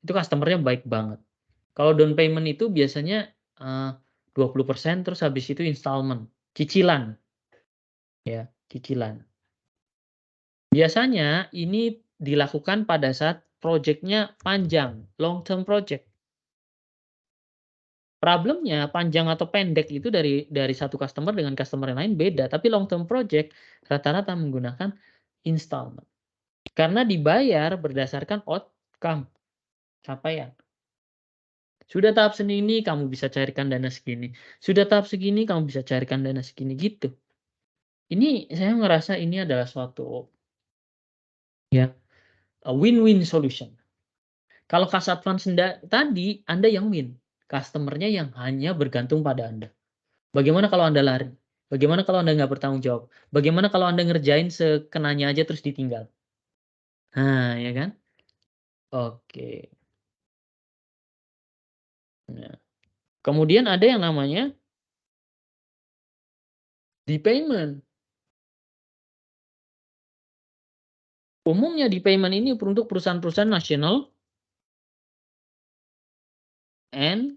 itu customer-nya baik banget. Kalau down payment itu biasanya, 20% terus habis itu installment, cicilan ya, cicilan. Biasanya ini dilakukan pada saat project-nya panjang, long term project. Problemnya panjang atau pendek itu dari satu customer dengan customer yang lain beda, tapi long term project rata-rata menggunakan installment. Karena dibayar berdasarkan outcome, capaian. Sudah tahap segini kamu bisa cairkan dana segini, sudah tahap segini kamu bisa cairkan dana segini, gitu. Ini saya ngerasa ini adalah suatu ya, win-win solution. Kalau cash advance tadi, Anda yang win, customer-nya yang hanya bergantung pada Anda. Bagaimana kalau Anda lari? Bagaimana kalau Anda nggak bertanggung jawab? Bagaimana kalau Anda ngerjain sekenanya aja terus ditinggal? Nah, ya kan? Oke. Nah, kemudian ada yang namanya D-payment. Umumnya D-payment ini untuk perusahaan-perusahaan nasional and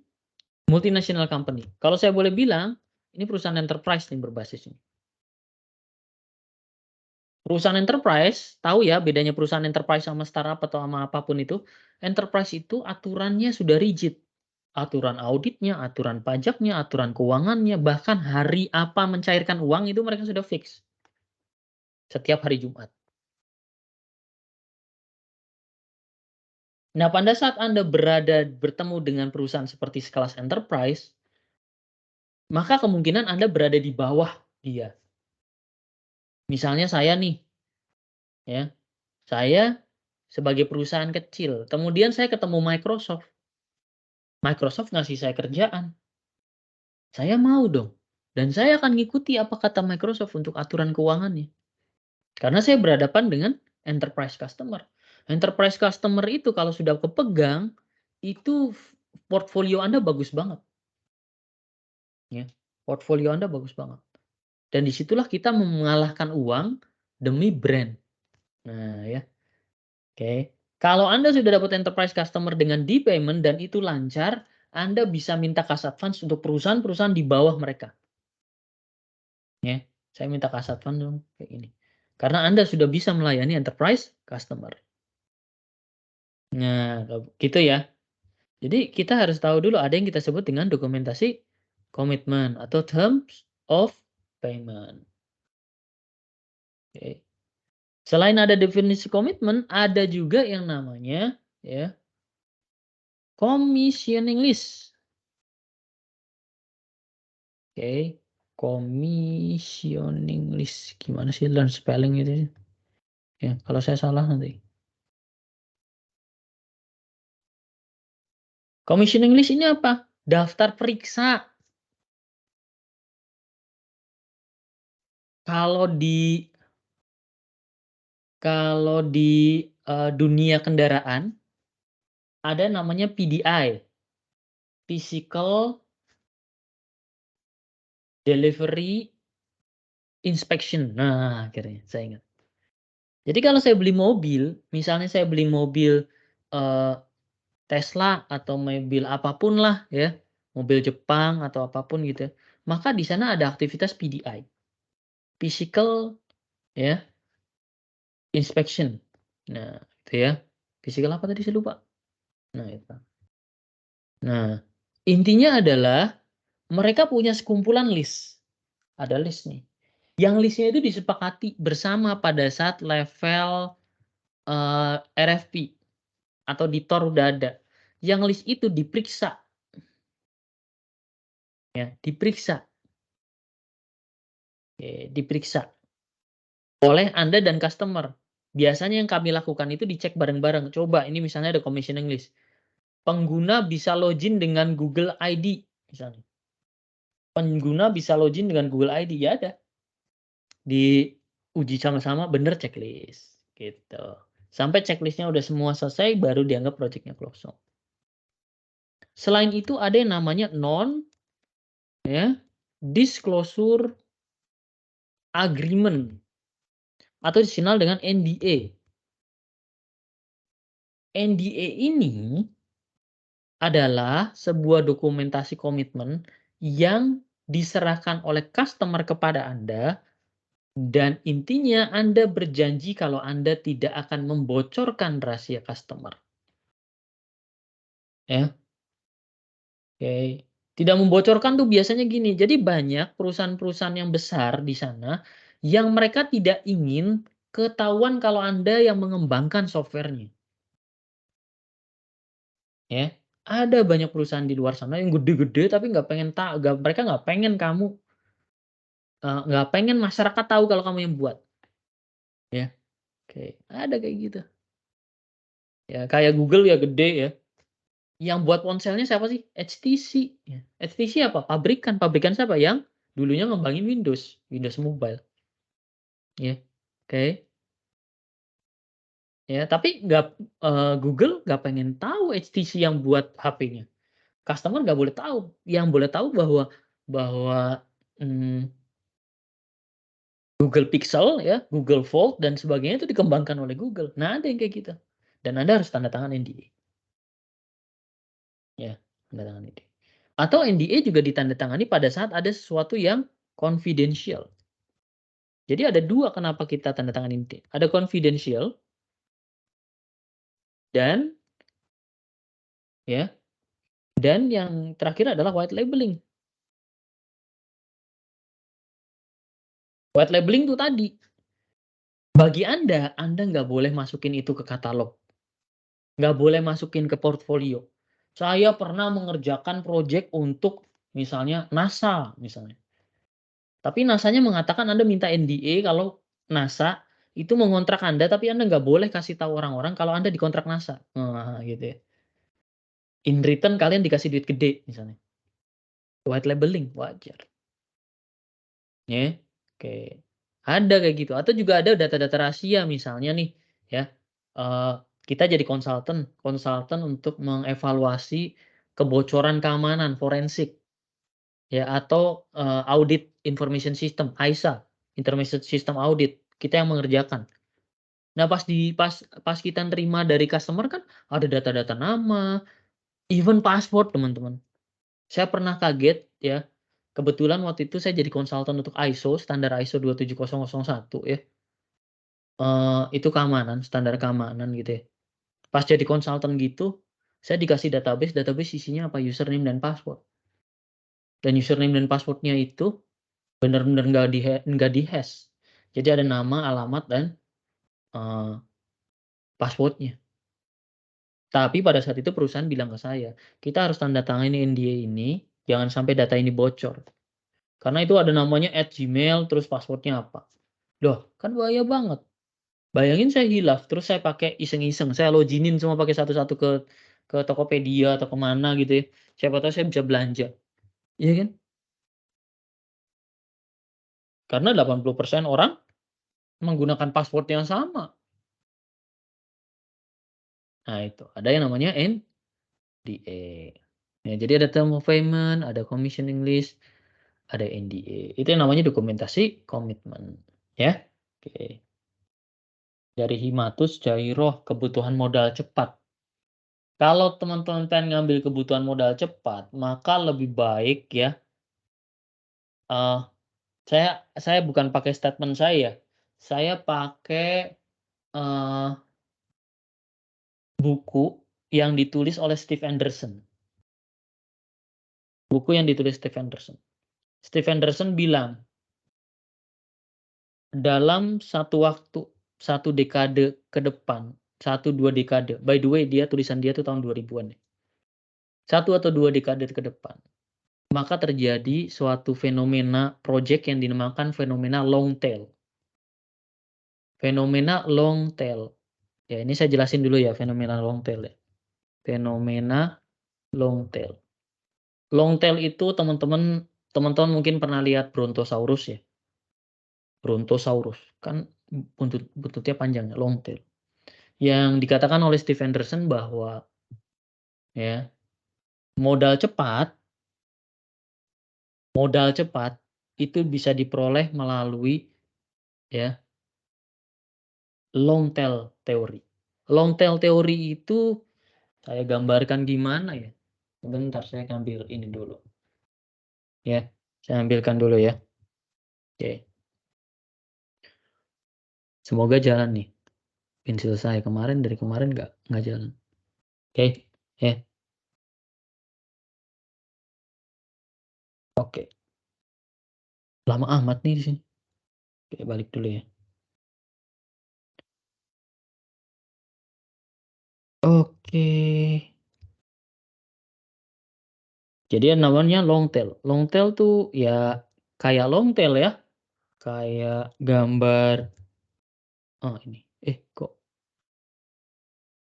multinational company. Kalau saya boleh bilang, ini perusahaan enterprise nih berbasis ini. Perusahaan enterprise, tahu ya bedanya perusahaan enterprise sama startup atau sama apapun itu? Enterprise itu aturannya sudah rigid. Aturan auditnya, aturan pajaknya, aturan keuangannya, bahkan hari apa mencairkan uang itu mereka sudah fix. Setiap hari Jumat. Nah, pada saat Anda bertemu dengan perusahaan seperti sekelas enterprise, maka kemungkinan Anda berada di bawah dia. Misalnya saya nih, ya, saya sebagai perusahaan kecil, kemudian saya ketemu Microsoft. Microsoft ngasih saya kerjaan. Saya mau dong. Dan saya akan ngikuti apa kata Microsoft untuk aturan keuangannya. Karena saya berhadapan dengan enterprise customer. Enterprise customer itu kalau sudah kepegang, itu portfolio Anda bagus banget. Ya. Portfolio Anda bagus banget. Dan disitulah kita mengalahkan uang demi brand. Nah ya, oke. Kalau Anda sudah dapat enterprise customer dengan D-payment dan itu lancar, Anda bisa minta cash advance untuk perusahaan-perusahaan di bawah mereka. Ya, saya minta cash advance dong, kayak gini. Karena Anda sudah bisa melayani enterprise customer. Nah, gitu ya. Jadi kita harus tahu dulu ada yang kita sebut dengan dokumentasi komitmen atau terms of payment. Oke. Selain ada definisi komitmen, ada juga yang namanya ya commissioning list. Oke, commissioning list. Gimana sih learn spelling itu? Ya, kalau saya salah nanti. Commissioning list ini apa? Daftar periksa. Kalau di dunia kendaraan ada namanya PDI, Physical Delivery Inspection. Nah, akhirnya saya ingat. Jadi kalau saya beli mobil, misalnya saya beli mobil, eee, Tesla atau mobil apapun lah ya, mobil Jepang atau apapun gitu ya, maka di sana ada aktivitas PDI, Physical ya Inspection. Nah, itu ya. Physical apa tadi saya lupa. Nah, itu. Nah, intinya adalah mereka punya sekumpulan list. Ada list nih. Yang list-nya itu disepakati bersama pada saat level, RFP atau di TOR udah ada. Yang list itu diperiksa ya, diperiksa. Oke, diperiksa. oleh Anda dan customer. Biasanya yang kami lakukan itu dicek bareng-bareng. Coba ini misalnya ada commissioning list. Pengguna bisa login dengan Google ID misalnya. Pengguna bisa login dengan Google ID, ya ada. Diuji sama-sama bener checklist, gitu. Sampai checklist-nya udah semua selesai baru dianggap project-nya kosong. Selain itu ada yang namanya ya, disclosure agreement atau dikenal dengan NDA. NDA ini adalah sebuah dokumentasi komitmen yang diserahkan oleh customer kepada Anda dan intinya Anda berjanji kalau Anda tidak akan membocorkan rahasia customer. Ya, oke. Tidak membocorkan tuh biasanya gini, jadi banyak perusahaan-perusahaan yang besar di sana yang mereka tidak ingin ketahuan kalau Anda yang mengembangkan software-nya. Ya, ada banyak perusahaan di luar sana yang gede-gede tapi nggak pengen tahu, mereka nggak pengen kamu, nggak pengen masyarakat tahu kalau kamu yang buat, ya. Oke, ada kayak gitu. Ya kayak Google ya gede ya, yang buat ponselnya siapa sih? HTC, ya. HTC apa? Pabrikan. Pabrikan siapa? Yang dulunya ngembangin Windows Mobile, ya. Oke, ya tapi Google nggak pengen tahu HTC yang buat HP-nya. Customer nggak boleh tahu, yang boleh tahu bahwa, mmm Google Pixel ya, Google Fold dan sebagainya itu dikembangkan oleh Google. Nah, ada yang kayak gitu. Dan Anda harus tanda tangan NDA, ya, tanda tangan NDA. Atau NDA juga ditandatangani pada saat ada sesuatu yang confidential. Jadi ada 2 kenapa kita tanda tangan NDA. Ada confidential dan ya, dan yang terakhir adalah white labeling. White labeling itu tadi, bagi Anda nggak boleh masukin itu ke katalog. Nggak boleh masukin ke portfolio. Saya pernah mengerjakan project untuk misalnya NASA, misalnya. Tapi NASA-nya mengatakan Anda minta NDA kalau NASA itu mengontrak Anda, tapi Anda nggak boleh kasih tahu orang-orang kalau Anda dikontrak NASA. Nah, gitu ya. In return kalian dikasih duit gede, misalnya. White labeling, wajar. Ya, oke. Ada kayak gitu. Atau juga ada data-data rahasia, misalnya nih, ya, eee, kita jadi konsultan konsultan untuk mengevaluasi kebocoran keamanan forensik, ya, atau, audit information system, ISA, Information System Audit, kita yang mengerjakan. Nah, pas kita nerima dari customer kan ada data-data nama, even password, teman-teman. Saya pernah kaget ya, kebetulan waktu itu saya jadi konsultan untuk ISO, standar ISO 27001 ya, itu keamanan, standar keamanan gitu ya. Pas jadi konsultan gitu, saya dikasih database, database isinya apa, username dan password. Dan username dan password-nya itu bener-bener nggak di-hash. Jadi ada nama, alamat, dan, eee, password-nya. Tapi pada saat itu perusahaan bilang ke saya, "Kita harus tanda tangani NDA ini, jangan sampai data ini bocor." Karena itu ada namanya @gmail, terus password-nya apa. Loh, kan bahaya banget. Bayangin saya hilaf, terus saya pakai iseng-iseng, saya login-in semua pakai satu-satu ke Tokopedia atau ke mana gitu ya. Siapa tahu saya bisa belanja, iya kan? Karena 80% orang menggunakan password yang sama. Nah itu, ada yang namanya NDA. Ya, jadi ada term of payment, ada commissioning list, ada NDA. Itu yang namanya dokumentasi komitmen, ya. Oke. Dari Himatus Jairoh, kebutuhan modal cepat. Kalau teman-teman pengen ngambil kebutuhan modal cepat, maka lebih baik ya, eee, saya bukan pakai statement saya pakai, eee, buku yang ditulis oleh Steve Anderson. Buku yang ditulis Steve Anderson. Steve Anderson bilang, dalam satu waktu, satu dekade ke depan, 1, 2 dekade, by the way tulisan dia tuh tahun 2000-an ya. 1 atau 2 dekade ke depan, maka terjadi suatu fenomena project yang dinamakan fenomena long tail. Fenomena long tail. Ya, ini saya jelasin dulu ya fenomena long tail ya. Fenomena long tail. Long tail itu teman-teman mungkin pernah lihat Brontosaurus ya. Brontosaurus kan buntutnya panjang ya, long tail. Yang dikatakan oleh Steve Anderson bahwa ya, modal cepat itu bisa diperoleh melalui ya, long tail teori. Long tail teori itu saya gambarkan gimana ya? Sebentar saya ambil ini dulu. Ya, saya ambilkan dulu ya. Oke. Semoga jalan nih. Pensil saya dari kemarin nggak jalan. Oke, ya. Oke. Lama amat nih di sini. Oke, balik dulu ya. Oke. Jadi yang namanya long tail. Long tail tuh ya kayak long tail ya. Kayak gambar oh ini.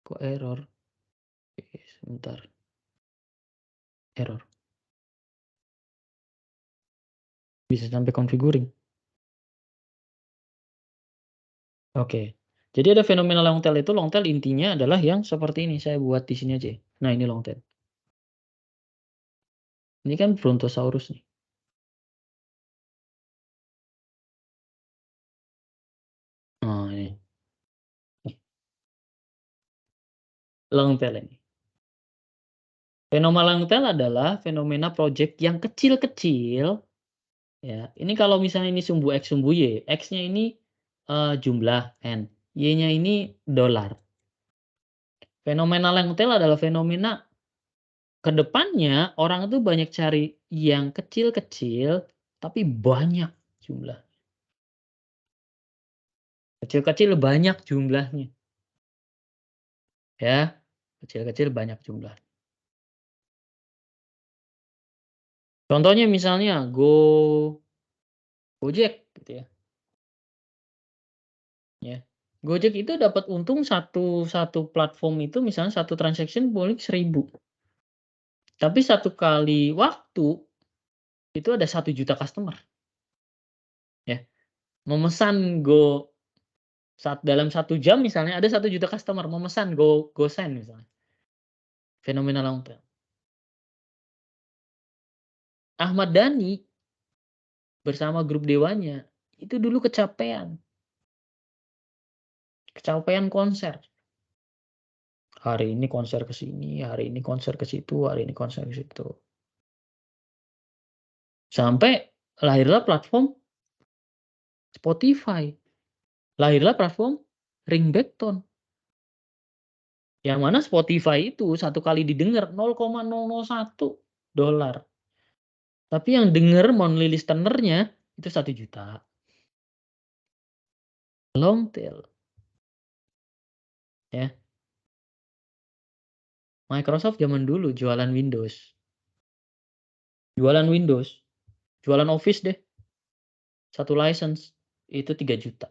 Kok error? Sebentar. Error. Bisa sampai configuring. Oke. Jadi ada fenomena long tail itu, long tail intinya adalah yang seperti ini, saya buat di sini aja. Nah, ini long tail. Ini kan Brontosaurus nih. Oh, ini. Long tail ini. Fenomena long tail adalah fenomena project yang kecil-kecil, ya. Ini kalau misalnya ini sumbu X, sumbu Y. X-nya ini jumlah N, Y-nya ini dolar. Fenomena long tail adalah fenomena ke depannya orang itu banyak cari yang kecil-kecil, tapi banyak jumlah. Kecil-kecil banyak jumlahnya. Ya, kecil-kecil banyak jumlah. Contohnya misalnya Gojek gitu ya. Ya. Gojek itu dapat untung satu platform itu misalnya satu transaction boleh 1.000. Tapi satu kali waktu itu ada 1 juta customer. Ya. Memesan dalam 1 jam misalnya ada 1 juta customer memesan GoSend misalnya. Fenomena long tail. Ahmad Dhani bersama grup Dewanya itu dulu kecapean konser. Hari ini konser ke sini, hari ini konser ke situ, hari ini konser ke situ. Sampai lahirlah platform Spotify. Lahirlah platform Ringback Tone. Yang mana Spotify itu satu kali didengar $0,001. Tapi yang denger monthly listener-nya itu 1 juta. Long tail. Ya. Microsoft zaman dulu jualan Windows. Jualan Office deh. Satu license itu 3 juta.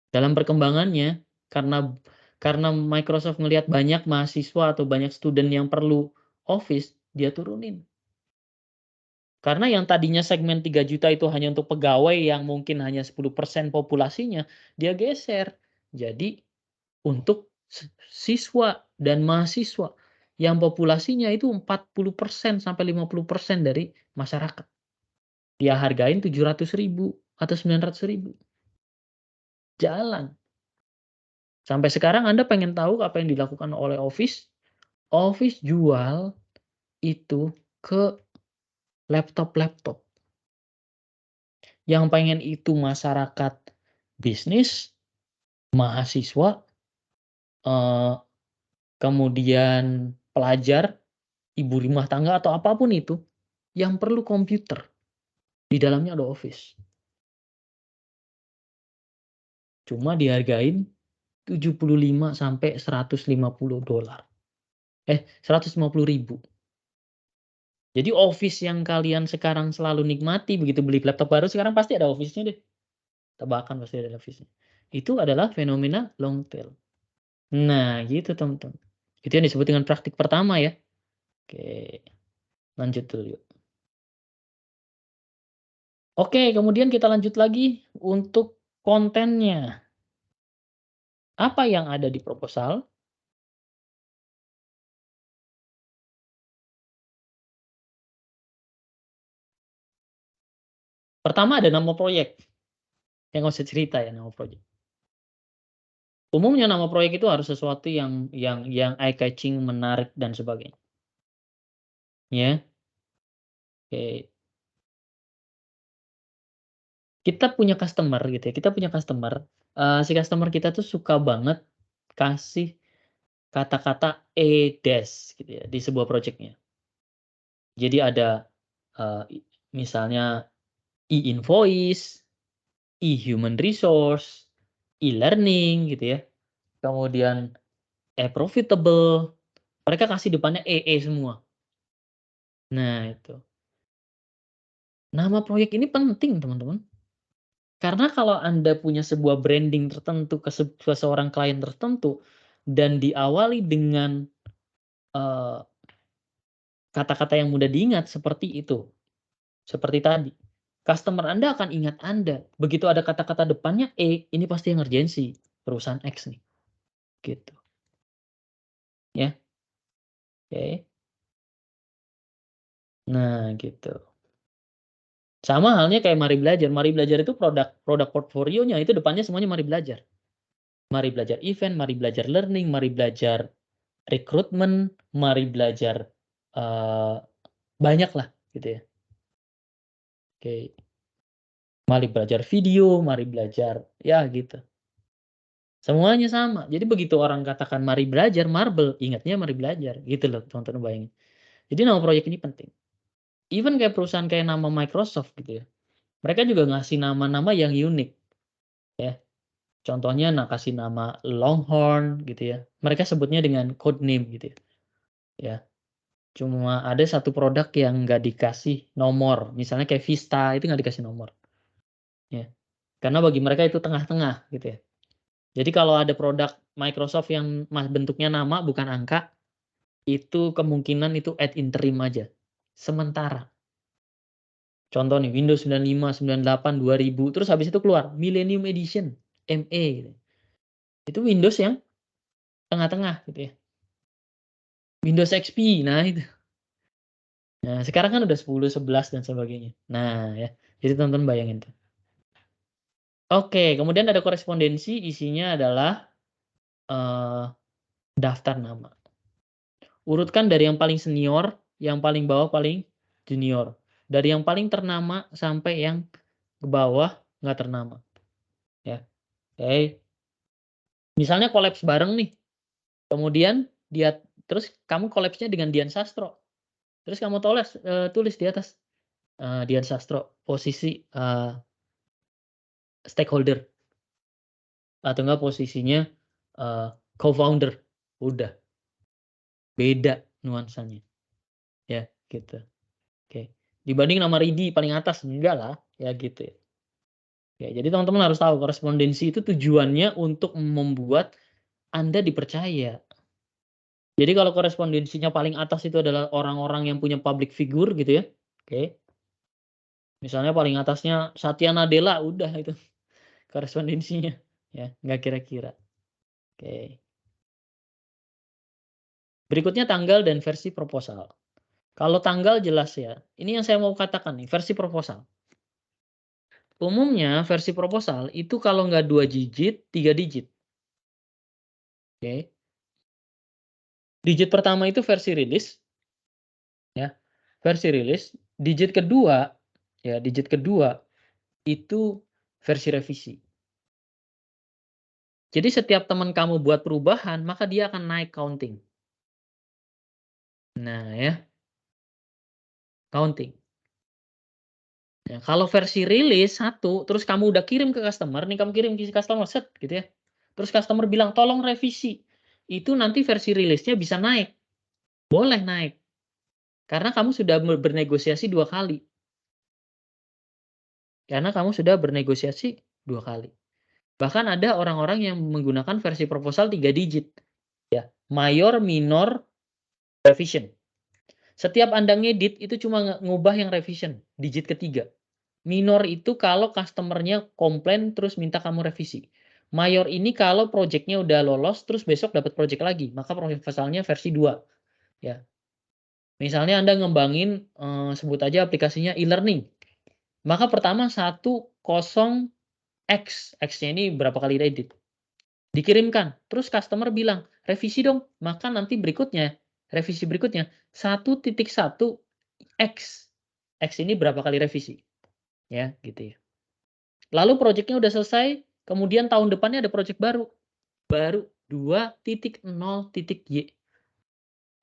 Dalam perkembangannya karena Microsoft ngelihat banyak mahasiswa atau banyak student yang perlu Office, dia turunin. Karena yang tadinya segmen 3 juta itu hanya untuk pegawai yang mungkin hanya 10% populasinya, dia geser. Jadi untuk siswa dan mahasiswa yang populasinya itu 40% sampai 50% dari masyarakat. Dia hargain 700.000 atau 900.000. Jalan. Sampai sekarang Anda pengen tahu apa yang dilakukan oleh Office? Office jual itu ke laptop-laptop. Yang pengen itu masyarakat bisnis, mahasiswa, kemudian pelajar, ibu rumah tangga atau apapun itu, yang perlu komputer. Di dalamnya ada Office. Cuma dihargain 75 sampai $150. 150.000. Jadi Office yang kalian sekarang selalu nikmati begitu beli laptop baru sekarang pasti ada Office-nya deh. Tebakan pasti ada Office-nya. Itu adalah fenomena long tail. Nah, gitu teman-teman. Itu yang disebut dengan praktik pertama ya. Oke, lanjut dulu yuk. Oke, kemudian kita lanjut lagi untuk kontennya. Apa yang ada di proposal? Pertama ada nama proyek. Yang nggak usah cerita ya nama proyek. Umumnya nama proyek itu harus sesuatu yang eye catching, menarik dan sebagainya. Ya, oke. Kita punya customer gitu ya, kita punya customer, si customer kita tuh suka banget kasih kata-kata e-des gitu ya di sebuah project-nya. Jadi ada, i misalnya e-invoice, e-human resource, e-learning gitu ya, kemudian e-profitable, mereka kasih depannya EE semua. Nah itu. Nama proyek ini penting teman-teman, karena kalau Anda punya sebuah branding tertentu ke seorang klien tertentu dan diawali dengan, eee, kata-kata yang mudah diingat seperti itu, seperti tadi, customer Anda akan ingat Anda. Begitu ada kata-kata depannya E, ini pasti yang ngerjain si perusahaan X nih, gitu. Ya, oke. Nah, gitu. Sama halnya kayak Mari Belajar. Mari Belajar itu produk produk portfolionya itu depannya semuanya Mari Belajar. Mari belajar event, mari belajar learning, mari belajar rekrutmen, mari belajar, eee, banyaklah gitu ya. Oke. Mari belajar video, mari belajar ya gitu. Semuanya sama. Jadi begitu orang katakan mari belajar marble, ingatnya mari belajar, gitu loh teman-teman bayangin. Jadi nama proyek ini penting. Even kayak perusahaan kayak nama Microsoft gitu ya, mereka juga ngasih nama-nama yang unik ya. Contohnya kasih nama Longhorn gitu ya, mereka sebutnya dengan code name gitu ya, ya. Cuma ada satu produk yang nggak dikasih nomor, misalnya kayak Vista itu nggak dikasih nomor, ya. Karena bagi mereka itu tengah-tengah gitu ya. Jadi kalau ada produk Microsoft yang bentuknya nama bukan angka, itu kemungkinan itu ad interim aja, sementara. Contoh nih Windows 95, 98, 2000, terus habis itu keluar Millennium Edition, ME gitu. Itu Windows yang tengah-tengah gitu ya. Windows XP, nah itu. Nah sekarang kan udah 10, 11 dan sebagainya. Nah ya, jadi teman-teman bayangin tuh. Oke, kemudian ada korespondensi isinya adalah, eee, daftar nama. Urutkan dari yang paling senior, yang paling bawah paling junior. Dari yang paling ternama sampai yang ke bawah nggak ternama, ya. Oke. Misalnya kolaps bareng nih, kemudian terus kamu kolapsnya dengan Dian Sastro, terus kamu tulis di atas, Dian Sastro posisi, stakeholder atau enggak posisinya, co-founder, udah beda nuansanya, ya gitu. Oke. Dibanding nama Ridi paling atas, enggak lah, ya gitu ya. Ya, jadi teman-teman harus tahu korespondensi itu tujuannya untuk membuat Anda dipercaya. Jadi kalau korespondensinya paling atas itu adalah orang-orang yang punya public figure gitu ya, oke. Misalnya paling atasnya Satya Nadella, udah itu korespondensinya, ya, nggak kira-kira. Oke. Berikutnya tanggal dan versi proposal. Kalau tanggal jelas ya, ini yang saya mau katakan nih, versi proposal. Umumnya versi proposal itu kalau nggak 2 digit, 3 digit, oke. Digit pertama itu versi rilis, ya, versi rilis. Digit kedua, ya, digit kedua itu versi revisi. Jadi setiap teman kamu buat perubahan, maka dia akan naik counting. Nah ya, counting. Ya, kalau versi rilis satu, terus kamu udah kirim ke customer, nih kamu kirim ke customer, set gitu ya. Terus customer bilang, "Tolong revisi." Itu nanti versi rilisnya bisa naik, boleh naik. Karena kamu sudah bernegosiasi 2 kali. Karena kamu sudah bernegosiasi 2 kali. Bahkan ada orang-orang yang menggunakan versi proposal 3 digit, ya, mayor, minor, revision. Setiap Anda ngedit itu cuma ngubah yang revision, digit ketiga. Minor itu kalau customer-nya komplain terus minta kamu revisi. Mayor ini kalau project-nya udah lolos terus besok dapat project lagi, maka proposalnya versi 2, ya. Misalnya Anda ngembangin, sebut aja aplikasinya e-learning, maka pertama 10X, X-nya ini berapa kali diedit, dikirimkan, terus customer bilang, "Revisi dong." Maka nanti berikutnya, revisi berikutnya 1.1X, X ini berapa kali revisi, ya, gitu ya. Lalu projeknya udah selesai, kemudian tahun depannya ada project baru, 2.0.y,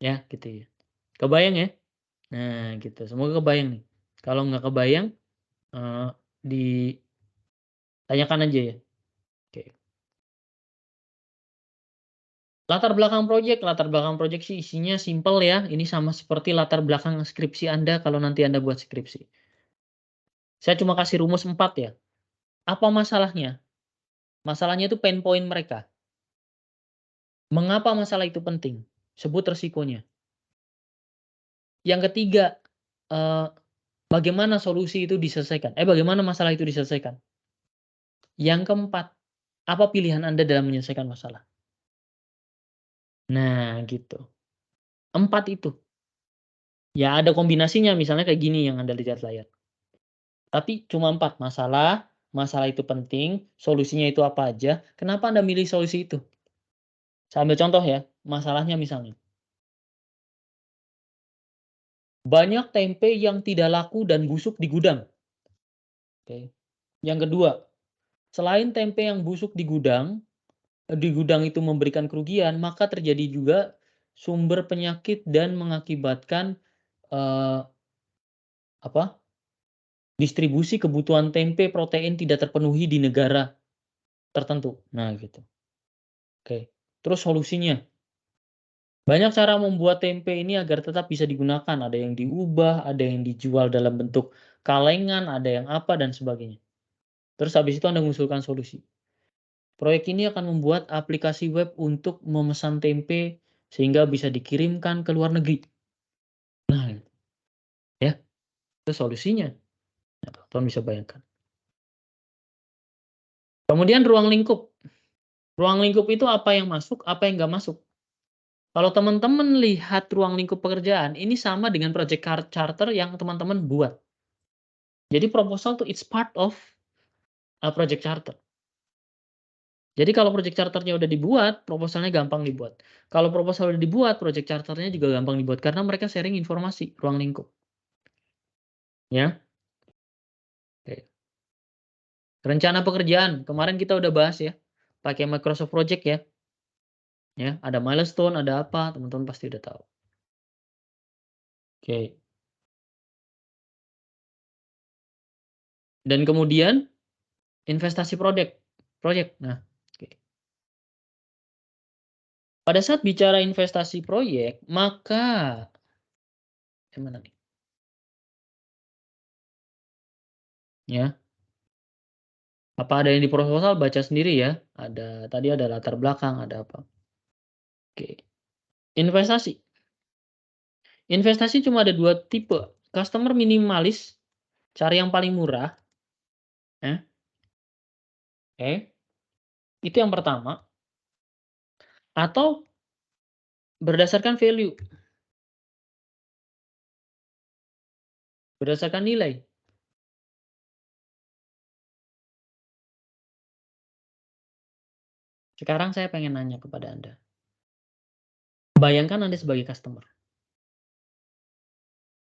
ya, gitu ya. Kebayang ya? Nah, gitu, semoga kebayang nih. Kalau nggak kebayang, eee, ditanyakan aja ya. Oke. Latar belakang project sih isinya simpel ya, ini sama seperti latar belakang skripsi Anda kalau nanti Anda buat skripsi. Saya cuma kasih rumus 4 ya. Apa masalahnya? Masalahnya itu pain point mereka. Mengapa masalah itu penting? Sebut resikonya. Yang ketiga, eee, bagaimana solusi itu diselesaikan? Bagaimana masalah itu diselesaikan? Yang keempat, apa pilihan Anda dalam menyelesaikan masalah? Nah, gitu. 4 itu. Ya ada kombinasinya misalnya kayak gini yang Anda lihat layar. Tapi cuma 4, masalah, masalah itu penting, solusinya itu apa aja, kenapa Anda milih solusi itu? Saya ambil contoh ya, masalahnya misalnya, banyak tempe yang tidak laku dan busuk di gudang, oke. Yang kedua, selain tempe yang busuk di gudang itu memberikan kerugian, maka terjadi juga sumber penyakit dan mengakibatkan, eee, apa, distribusi kebutuhan tempe protein tidak terpenuhi di negara tertentu. Nah gitu, oke. Terus solusinya, banyak cara membuat tempe ini agar tetap bisa digunakan, ada yang diubah, ada yang dijual dalam bentuk kalengan, ada yang apa dan sebagainya. Terus habis itu Anda mengusulkan solusi. Proyek ini akan membuat aplikasi web untuk memesan tempe sehingga bisa dikirimkan ke luar negeri. Nah, ya, itu solusinya. Nah, teman bisa bayangkan. Kemudian ruang lingkup. Ruang lingkup itu apa yang masuk, apa yang nggak masuk. Kalau teman-teman lihat ruang lingkup pekerjaan, ini sama dengan project charter yang teman-teman buat. Jadi proposal tuh it's part of project charter. Jadi kalau project charter-nya udah dibuat, proposalnya gampang dibuat. Kalau proposal udah dibuat, project charter-nya juga gampang dibuat karena mereka sharing informasi, ruang lingkup. Ya, oke. Rencana pekerjaan, kemarin kita udah bahas ya, pakai Microsoft Project ya. Ya, ada milestone, ada apa, teman-teman pasti udah tahu. Oke. Dan kemudian investasi project. Nah, oke. Pada saat bicara investasi proyek, maka yang mana nih? Ya, apa ada yang di proposal baca sendiri ya. Ada tadi ada latar belakang, ada apa. Oke. Investasi. Investasi cuma ada 2 tipe, customer minimalis, cari yang paling murah, ya, oke, itu yang pertama, atau berdasarkan value, berdasarkan nilai. Sekarang saya pengen nanya kepada Anda, bayangkan Anda sebagai customer,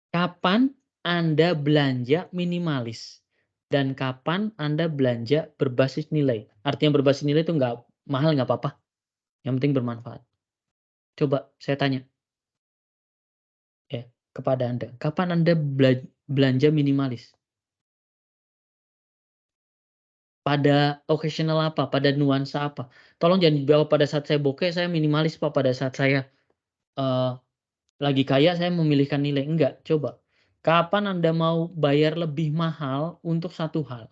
kapan Anda belanja minimalis dan kapan Anda belanja berbasis nilai? Artinya berbasis nilai itu nggak mahal nggak apa-apa, yang penting bermanfaat. Coba saya tanya ya kepada Anda, kapan Anda belanja minimalis? Pada occasional apa? Pada nuansa apa? Tolong jangan dibawa pada saat saya bokeh, saya minimalis, Pak, pada saat saya, eee, lagi kaya saya memilihkan nilai, enggak. Coba, kapan Anda mau bayar lebih mahal untuk satu hal?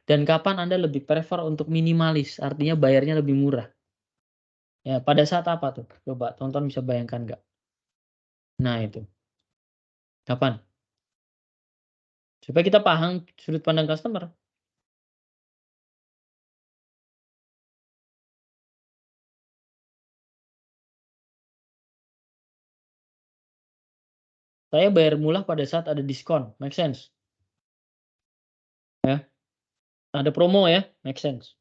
Dan kapan Anda lebih prefer untuk minimalis, artinya bayarnya lebih murah? Ya, pada saat apa tuh? Coba tonton bisa bayangkan nggak? Nah itu, kapan? Supaya kita paham sudut pandang customer. Saya bayar murah pada saat ada diskon, make sense, ya. Ada promo ya, make sense.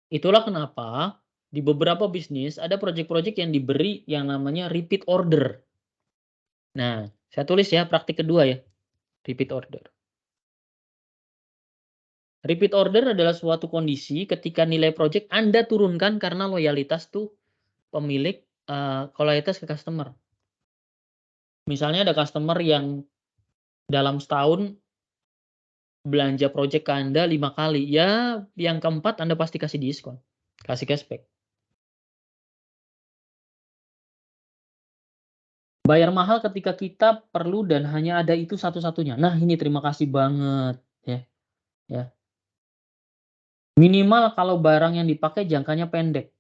Itulah kenapa di beberapa bisnis ada project-project yang diberi yang namanya repeat order. Nah, saya tulis ya praktik kedua ya, repeat order. Repeat order adalah suatu kondisi ketika nilai project Anda turunkan karena loyalitas tuh pemilik, loyalitas ke customer. Misalnya ada customer yang dalam setahun belanja project ke Anda 5 kali, ya yang keempat Anda pasti kasih diskon, kasih cashback. Bayar mahal ketika kita perlu dan hanya ada itu satu-satunya. Nah ini terima kasih banget, ya ya. Minimal kalau barang yang dipakai jangkanya pendek,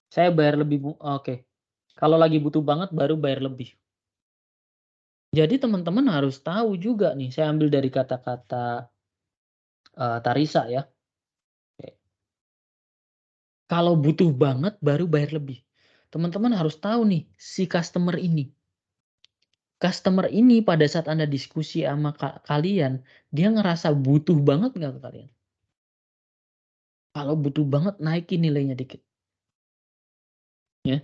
saya bayar lebih oke. Kalau lagi butuh banget baru bayar lebih. Jadi teman-teman harus tahu juga nih, saya ambil dari kata-kata, Tarisa ya, kalau butuh banget baru bayar lebih. Teman-teman harus tahu nih, si customer ini pada saat Anda diskusi sama kalian, dia ngerasa butuh banget nggak ke kalian? Kalau butuh banget naikin nilainya dikit, ya,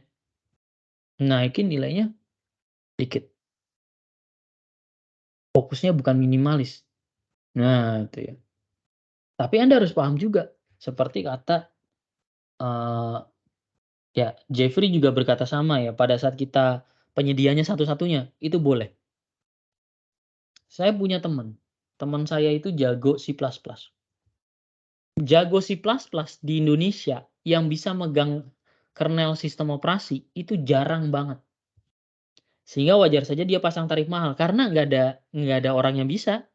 naikin nilainya dikit, fokusnya bukan minimalis. Nah itu ya. Tapi Anda harus paham juga, seperti kata, eee, ya Jeffrey juga berkata sama ya, pada saat kita penyediaannya satu-satunya, itu boleh. Saya punya teman saya itu jago C++. Jago C++ di Indonesia yang bisa megang kernel sistem operasi itu jarang banget. Sehingga wajar saja dia pasang tarif mahal karena nggak ada orang yang bisa.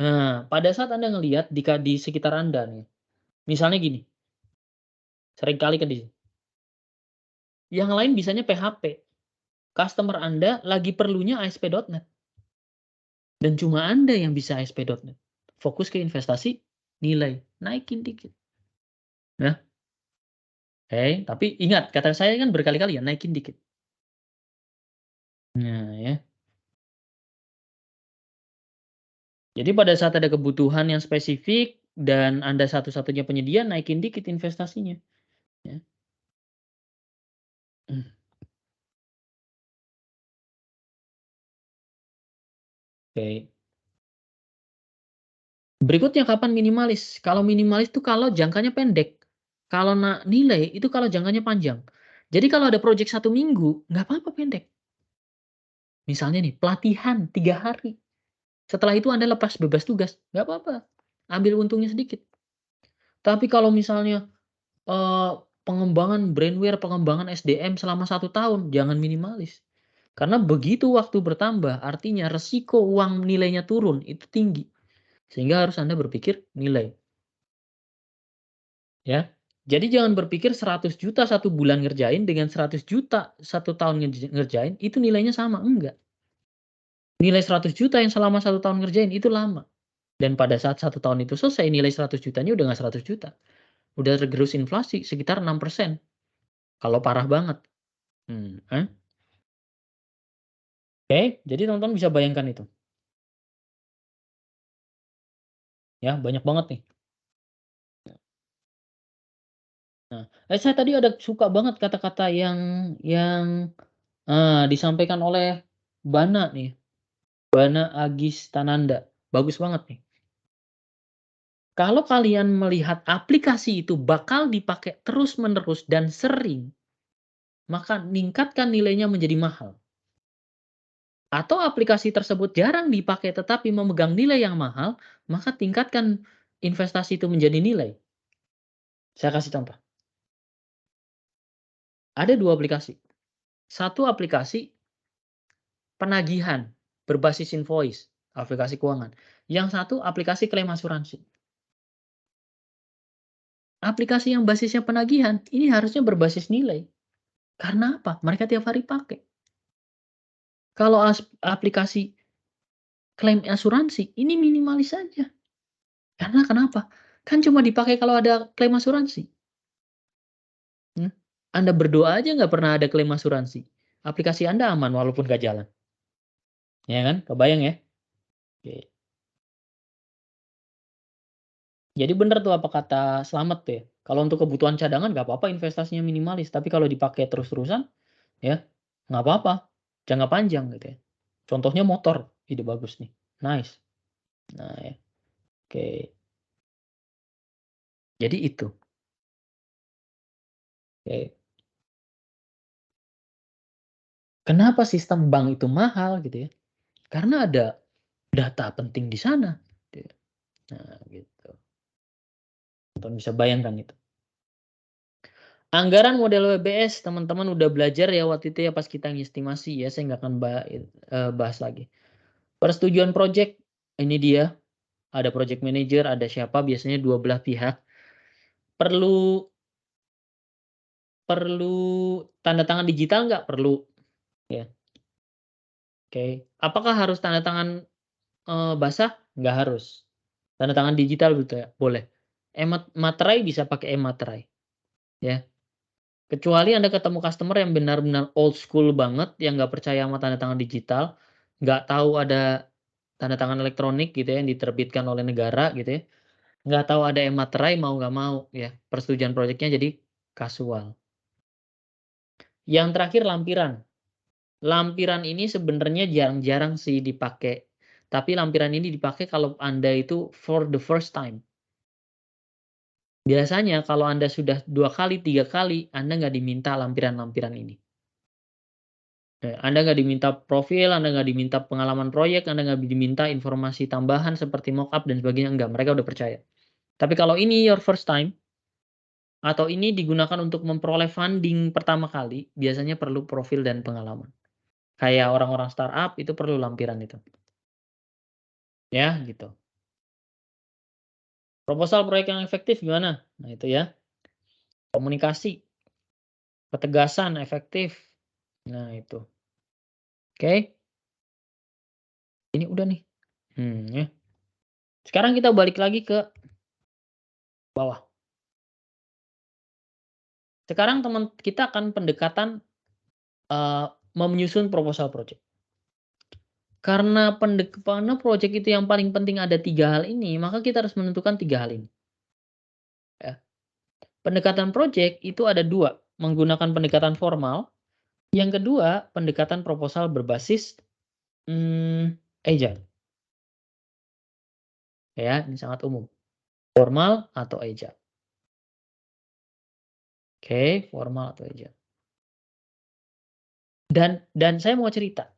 Nah, pada saat Anda ngelihat di sekitar Anda nih, misalnya gini, seringkali kan yang lain bisanya PHP, customer Anda lagi perlunya ASP.NET dan cuma Anda yang bisa ASP.NET. Fokus ke investasi, nilai, naikin dikit. Nah, oke, tapi ingat kata saya kan berkali-kali ya, naikin dikit. Nah ya. Jadi pada saat ada kebutuhan yang spesifik dan Anda satu-satunya penyedia, naikin dikit investasinya, ya. Mmm, oke. Berikutnya kapan minimalis? Kalau minimalis itu kalau jangkanya pendek, kalau nilai itu kalau jangkanya panjang. Jadi kalau ada project 1 minggu, nggak apa-apa pendek. Misalnya nih, pelatihan 3 hari, setelah itu Anda lepas bebas tugas, nggak apa-apa, ambil untungnya sedikit. Tapi kalau misalnya, eee, pengembangan brainware, pengembangan SDM selama 1 tahun, jangan minimalis. Karena begitu waktu bertambah, artinya resiko uang nilainya turun itu tinggi. Sehingga harus Anda berpikir nilai, ya. Jadi jangan berpikir 100 juta 1 bulan ngerjain dengan 100 juta 1 tahun ngerjain, itu nilainya sama, enggak. Nilai 100 juta yang selama 1 tahun ngerjain itu lama. Dan pada saat 1 tahun itu selesai, nilai 100 jutanya udah nggak 100 juta, udah tergerus inflasi sekitar 6% kalau parah banget. Kan. Oke, jadi teman-teman bisa bayangkan itu, ya banyak banget nih. Nah, saya tadi ada suka banget kata-kata yang, disampaikan oleh Bana nih, Bana Agistananda, bagus banget nih. Kalau kalian melihat aplikasi itu bakal dipakai terus-menerus dan sering, maka ningkatkan nilainya menjadi mahal. Atau aplikasi tersebut jarang dipakai tetapi memegang nilai yang mahal, maka tingkatkan investasi itu menjadi nilai. Saya kasih contoh, ada 2 aplikasi. Satu aplikasi penagihan berbasis invoice. aplikasi keuangan. Yang satu aplikasi klaim asuransi. Aplikasi yang basisnya penagihan, ini harusnya berbasis nilai. Karena apa? Mereka tiap hari pakai. Kalau aplikasi klaim asuransi, ini minimalis saja. Karena kenapa? Kan cuma dipakai kalau ada klaim asuransi. Anda berdoa aja nggak pernah ada klaim asuransi. Aplikasi Anda aman walaupun nggak jalan. Ya kan? Kebayang ya? Oke. Jadi bener tuh apa kata Slamet tuh ya, kalau untuk kebutuhan cadangan nggak apa-apa investasinya minimalis, tapi kalau dipakai terus-terusan, ya nggak apa-apa, jangka panjang gitu ya. Contohnya motor, ide bagus nih, nice. Nah ya, oke. Jadi itu, oke. Kenapa sistem bank itu mahal gitu ya, karena ada data penting di sana, gitu ya. Nah gitu, teman bisa bayangkan itu. Anggaran model WBS teman-teman udah belajar ya waktu itu ya pas kita ngestimasi ya, saya nggak akan bahas lagi. Persetujuan project, ini dia, ada project manager, ada siapa, biasanya dua belah pihak. Perlu perlu tanda tangan digital nggak? Perlu, ya, oke. Apakah harus tanda tangan, basah? Nggak harus. Tanda tangan digital gitu ya, boleh. Materai bisa pakai e-materai, ya. Kecuali Anda ketemu customer yang benar-benar old school banget, yang nggak percaya sama tanda tangan digital, nggak tahu ada tanda tangan elektronik gitu ya, yang diterbitkan oleh negara gitu ya. Nggak tahu ada e-materai mau nggak mau ya, persetujuan projeknya jadi kasual. Yang terakhir lampiran. Lampiran ini sebenarnya jarang-jarang sih dipakai, tapi lampiran ini dipakai kalau Anda itu for the first time. Biasanya kalau Anda sudah 2 kali, 3 kali, Anda nggak diminta lampiran-lampiran ini. Anda nggak diminta profil, Anda nggak diminta pengalaman proyek, Anda nggak diminta informasi tambahan seperti mockup dan sebagainya, enggak, mereka udah percaya. Tapi kalau ini your first time, atau ini digunakan untuk memperoleh funding pertama kali, biasanya perlu profil dan pengalaman. Kayak orang-orang startup itu perlu lampiran itu. Ya, gitu. Proposal proyek yang efektif gimana? Nah, itu ya. Komunikasi, ketegasan, efektif. Nah, itu. Oke, ini udah nih. Ya. Sekarang kita balik lagi ke bawah. Sekarang teman kita akan pendekatan, eee, menyusun proposal project. Karena project itu yang paling penting ada 3 hal ini, maka kita harus menentukan 3 hal ini, ya. Pendekatan project itu ada 2, menggunakan pendekatan formal, yang kedua pendekatan proposal berbasis, agile, ya, ini sangat umum, formal atau agile. Oke, formal atau agile. Dan saya mau cerita,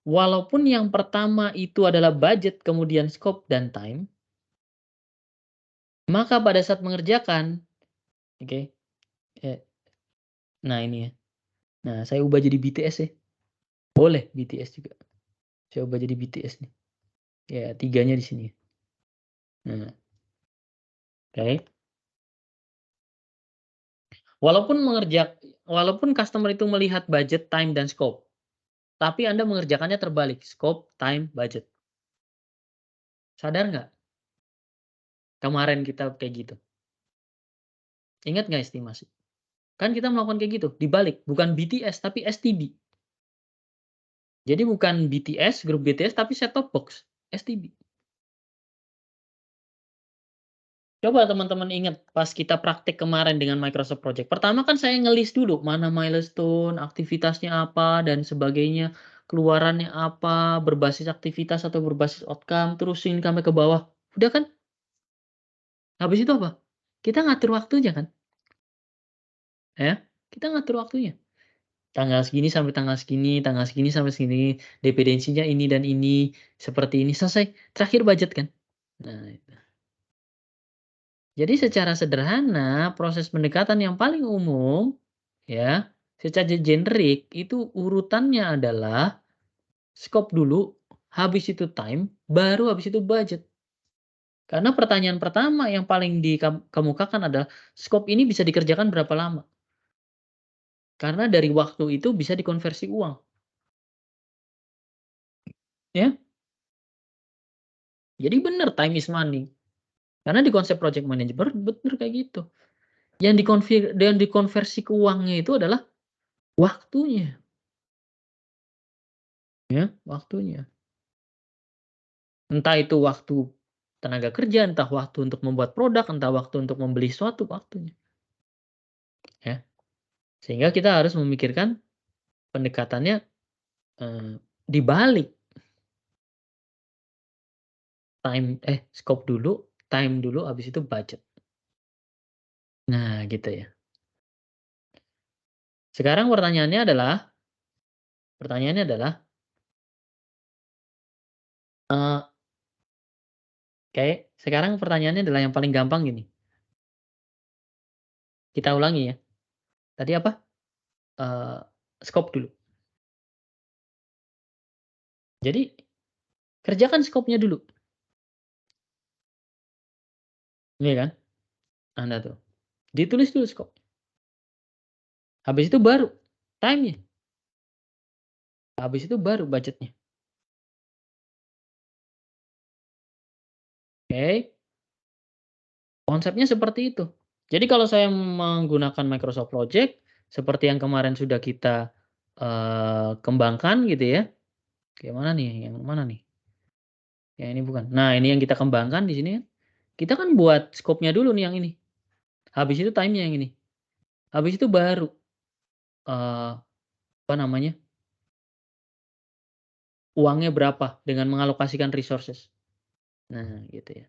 walaupun yang pertama itu adalah budget, kemudian scope dan time, maka pada saat mengerjakan, oke, eee, nah ini ya, nah saya ubah jadi BTS ya, boleh BTS juga, saya ubah jadi BTS nih, ya 3-nya di sini. Nah, oke. Walaupun customer itu melihat budget, time, dan scope, tapi Anda mengerjakannya terbalik, scope, time, budget. Sadar nggak kemarin kita kayak gitu? Ingat nggak estimasi? Kan kita melakukan kayak gitu, dibalik, bukan BTS tapi STB. Jadi bukan BTS, grup BTS, tapi set top box, STB. Coba teman-teman ingat pas kita praktek kemarin dengan Microsoft Project. Pertama kan saya nge-list dulu, mana milestone, aktivitasnya apa, dan sebagainya, keluarannya apa, berbasis aktivitas atau berbasis outcome, terusin sampai ke bawah. Udah kan? Habis itu apa? Kita ngatur waktunya kan? Ya, kita ngatur waktunya. Tanggal segini sampai tanggal segini sampai segini, dependensinya ini dan ini, seperti ini, selesai. Terakhir budget kan? Nah, itu. Jadi secara sederhana, proses pendekatan yang paling umum, ya, secara generik itu urutannya adalah scope dulu, habis itu time, baru habis itu budget. Karena pertanyaan pertama yang paling dikemukakan adalah, "Skop ini bisa dikerjakan berapa lama?" Karena dari waktu itu bisa dikonversi uang, ya. Jadi bener time is money. Karena di konsep project manager bener kayak gitu. Yang dikonversi ke uangnya itu adalah waktunya, ya, waktunya. Entah itu waktu tenaga kerja, entah waktu untuk membuat produk, entah waktu untuk membeli suatu, waktunya, ya. Sehingga kita harus memikirkan pendekatannya, di balik scope dulu, time dulu, habis itu budget. Nah, gitu ya. Sekarang pertanyaannya adalah, eee, kayak sekarang pertanyaannya adalah yang paling gampang gini, kita ulangi ya, tadi apa? Eee, Scope dulu. Jadi, kerjakan skopnya dulu, iya kan? Anda tuh, ditulis dulu skop, habis itu baru time-nya, habis itu baru budgetnya, oke? Konsepnya seperti itu. Jadi kalau saya menggunakan Microsoft Project, seperti yang kemarin sudah kita, kembangkan gitu ya, kayak mana nih, yang mana nih? Yang ini bukan. Nah, ini yang kita kembangkan di sini kan, kita kan buat skopnya dulu nih yang ini, habis itu time-nya yang ini, habis itu baru, eee, apa namanya, uangnya berapa dengan mengalokasikan resources. Nah, gitu ya.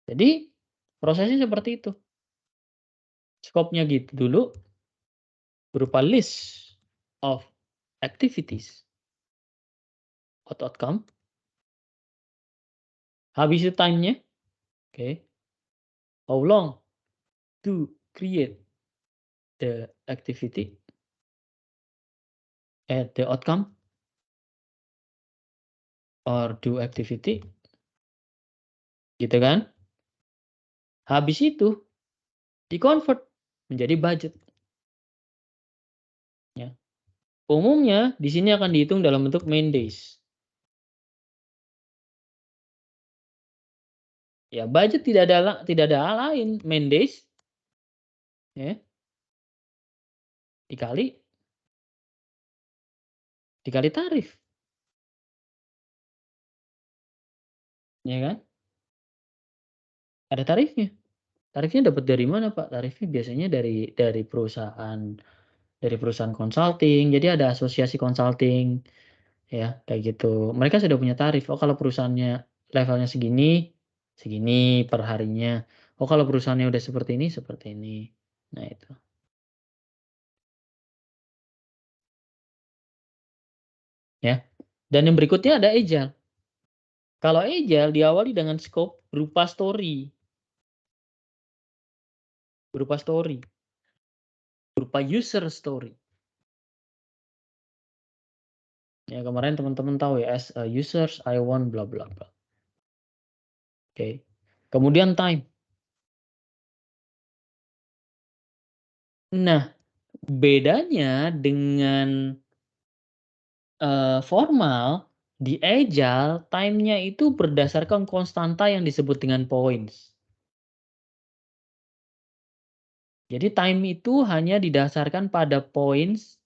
Jadi, prosesnya seperti itu, skopnya gitu dulu, berupa list of activities, outcome, habis itu time-nya, oke, how long to create the activity at the outcome or do activity, gitu kan. Habis itu di-convert menjadi budget, ya. Umumnya di sini akan dihitung dalam bentuk main days. Ya budget tidak ada hal lain, main days, ya, dikali dikali tarif, ya kan. Ada tarifnya. Tarifnya dapat dari mana, Pak? Tarifnya biasanya dari perusahaan consulting, jadi ada asosiasi consulting, ya, kayak gitu. Mereka sudah punya tarif, oh kalau perusahaannya levelnya segini, segini per harinya. Oh kalau perusahaannya udah seperti ini. Nah itu, ya. Dan yang berikutnya ada agile. Kalau agile diawali dengan scope berupa story, berupa user story. Ya kemarin teman-teman tahu ya, as a users I want bla bla bla. Oke. Kemudian time. Nah, bedanya dengan, formal, di agile time-nya itu berdasarkan konstanta yang disebut dengan points. Jadi time itu hanya didasarkan pada points,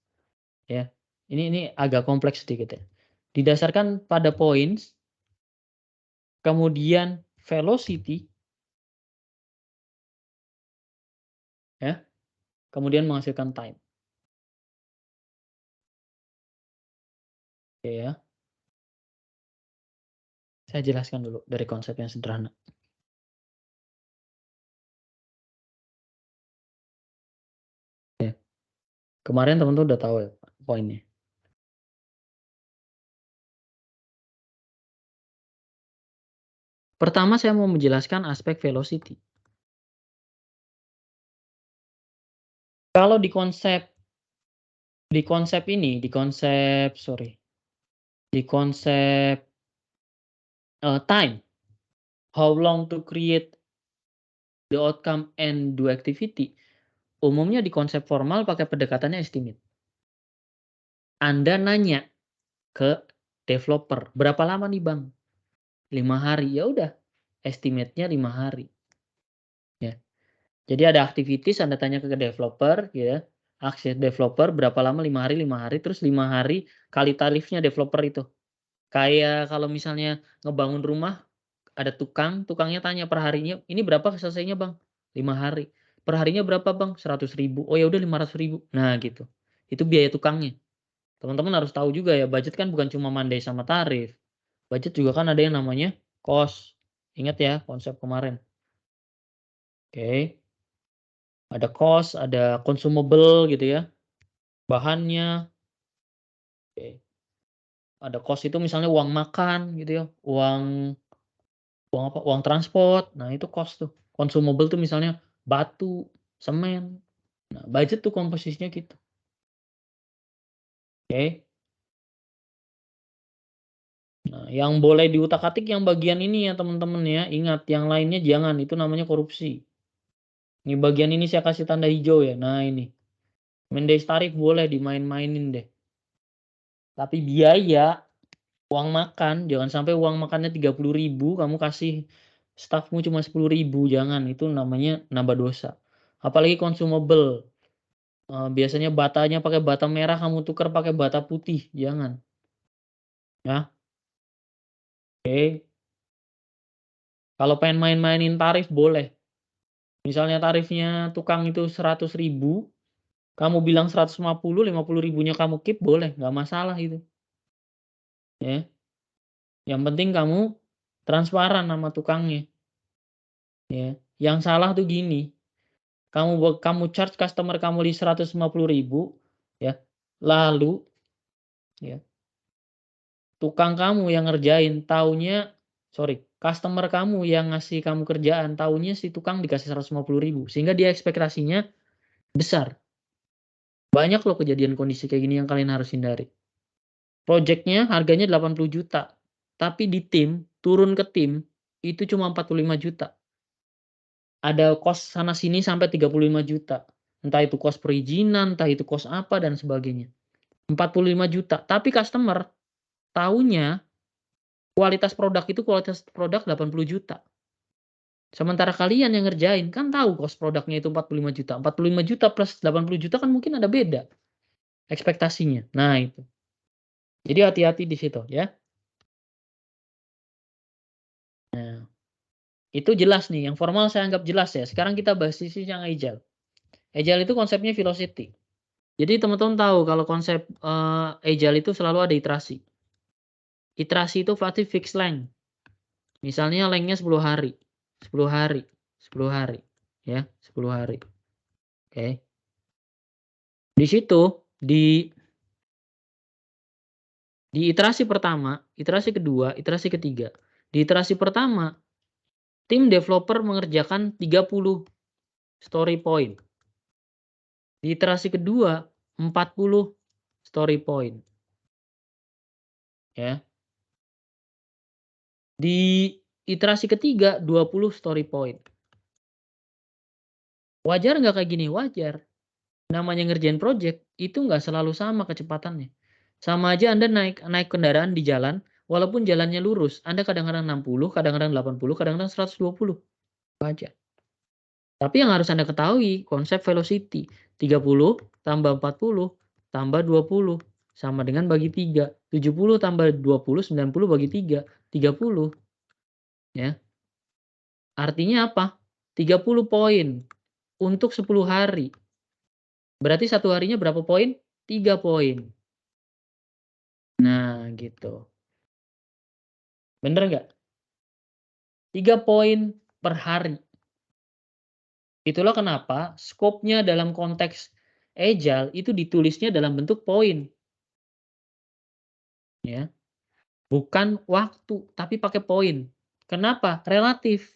ya. Ini agak kompleks sedikit ya. Didasarkan pada points, kemudian velocity, ya, kemudian menghasilkan time. Oke ya. Saya jelaskan dulu dari konsep yang sederhana. Ya. Kemarin teman-teman udah tahu ya poinnya. Pertama saya mau menjelaskan aspek velocity. Kalau di konsep sorry, Di konsep, time, how long to create the outcome and do activity, umumnya di konsep formal pakai pendekatannya estimate. Anda nanya ke developer, "Berapa lama nih, Bang?" 5 hari, ya udah estimate-nya 5 hari, ya. Jadi ada activities Anda tanya ke developer, ya, akses developer berapa lama, 5 hari, terus 5 hari kali tarifnya developer itu. Kayak kalau misalnya ngebangun rumah, ada tukang, tukangnya tanya per harinya, "Ini berapa selesainya, Bang?" 5 hari. "Per harinya berapa, Bang?" 100.000. "Oh, ya udah 500.000." Nah, gitu. Itu biaya tukangnya. Teman-teman harus tahu juga ya, budget kan bukan cuma mandai sama tarif. Budget juga kan ada yang namanya cost. Ingat ya konsep kemarin. Oke. Ada cost, ada consumable gitu ya, bahannya, oke. Ada cost itu misalnya uang makan gitu ya, uang apa, uang transport, nah itu cost tuh. Consumable tuh misalnya batu, semen. Nah, budget tuh komposisinya gitu, oke. Nah, yang boleh diutak-atik yang bagian ini ya teman-teman ya, ingat yang lainnya jangan, itu namanya korupsi. Ini bagian ini saya kasih tanda hijau ya, nah ini. Mendes tarif boleh dimain-mainin deh. Tapi biaya, uang makan, jangan sampai uang makannya 30.000 kamu kasih stafmu cuma 10.000 jangan, itu namanya nambah dosa. Apalagi consumable, biasanya batanya pakai bata merah kamu tukar pakai bata putih, jangan, ya, oke. Kalau pengen main-mainin tarif boleh, misalnya tarifnya tukang itu 100.000 kamu bilang 150.000 kamu keep boleh, nggak masalah itu, ya. Yang penting kamu transparan sama tukangnya, ya. Yang salah tuh gini, kamu charge customer kamu di 150.000 ya, lalu ya, tukang kamu yang ngerjain taunya sorry, customer kamu yang ngasih kamu kerjaan taunya si tukang dikasih 150.000 sehingga dia ekspektasinya besar. Banyak loh kejadian kondisi kayak gini yang kalian harus hindari. Projeknya harganya 80 juta, tapi di tim, turun ke tim, itu cuma 45 juta. Ada cost sana sini sampai 35 juta. Entah itu cost perizinan, entah itu cost apa dan sebagainya. 45 juta, tapi customer taunya kualitas produk itu kualitas produk 80 juta. Sementara kalian yang ngerjain kan tahu cost produknya itu 45 juta. 45 juta plus 80 juta kan mungkin ada beda ekspektasinya. Nah itu. Jadi hati-hati di situ ya. Nah, itu jelas nih, yang formal saya anggap jelas ya. Sekarang kita bahas sisi yang agile. Agile itu konsepnya velocity. Jadi teman-teman tahu kalau konsep, agile itu selalu ada iterasi. Iterasi itu berarti fixed length. Misalnya length-nya 10 hari, 10 hari, 10 hari, ya, 10 hari. Oke. Di situ, di iterasi pertama, iterasi kedua, iterasi ketiga. Di iterasi pertama, tim developer mengerjakan 30 story point. Di iterasi kedua, 40 story point. Ya. Di iterasi ketiga, 20 story point. Wajar nggak kayak gini? Wajar. Namanya ngerjain project, itu nggak selalu sama kecepatannya. Sama aja Anda naik naik kendaraan di jalan, walaupun jalannya lurus, Anda kadang-kadang 60, kadang-kadang 80, kadang-kadang 120. Wajar. Tapi yang harus Anda ketahui, konsep velocity, 30 tambah 40 tambah 20 sama dengan bagi 3. 70 tambah 20, 90 bagi 3, 30. Ya. Artinya apa? 30 poin untuk 10 hari. Berarti satu harinya berapa poin? 3 poin. Nah, gitu. Bener nggak? 3 poin per hari. Itulah kenapa skopnya dalam konteks agile itu ditulisnya dalam bentuk poin. Ya. Bukan waktu, tapi pakai poin. Kenapa? Relatif.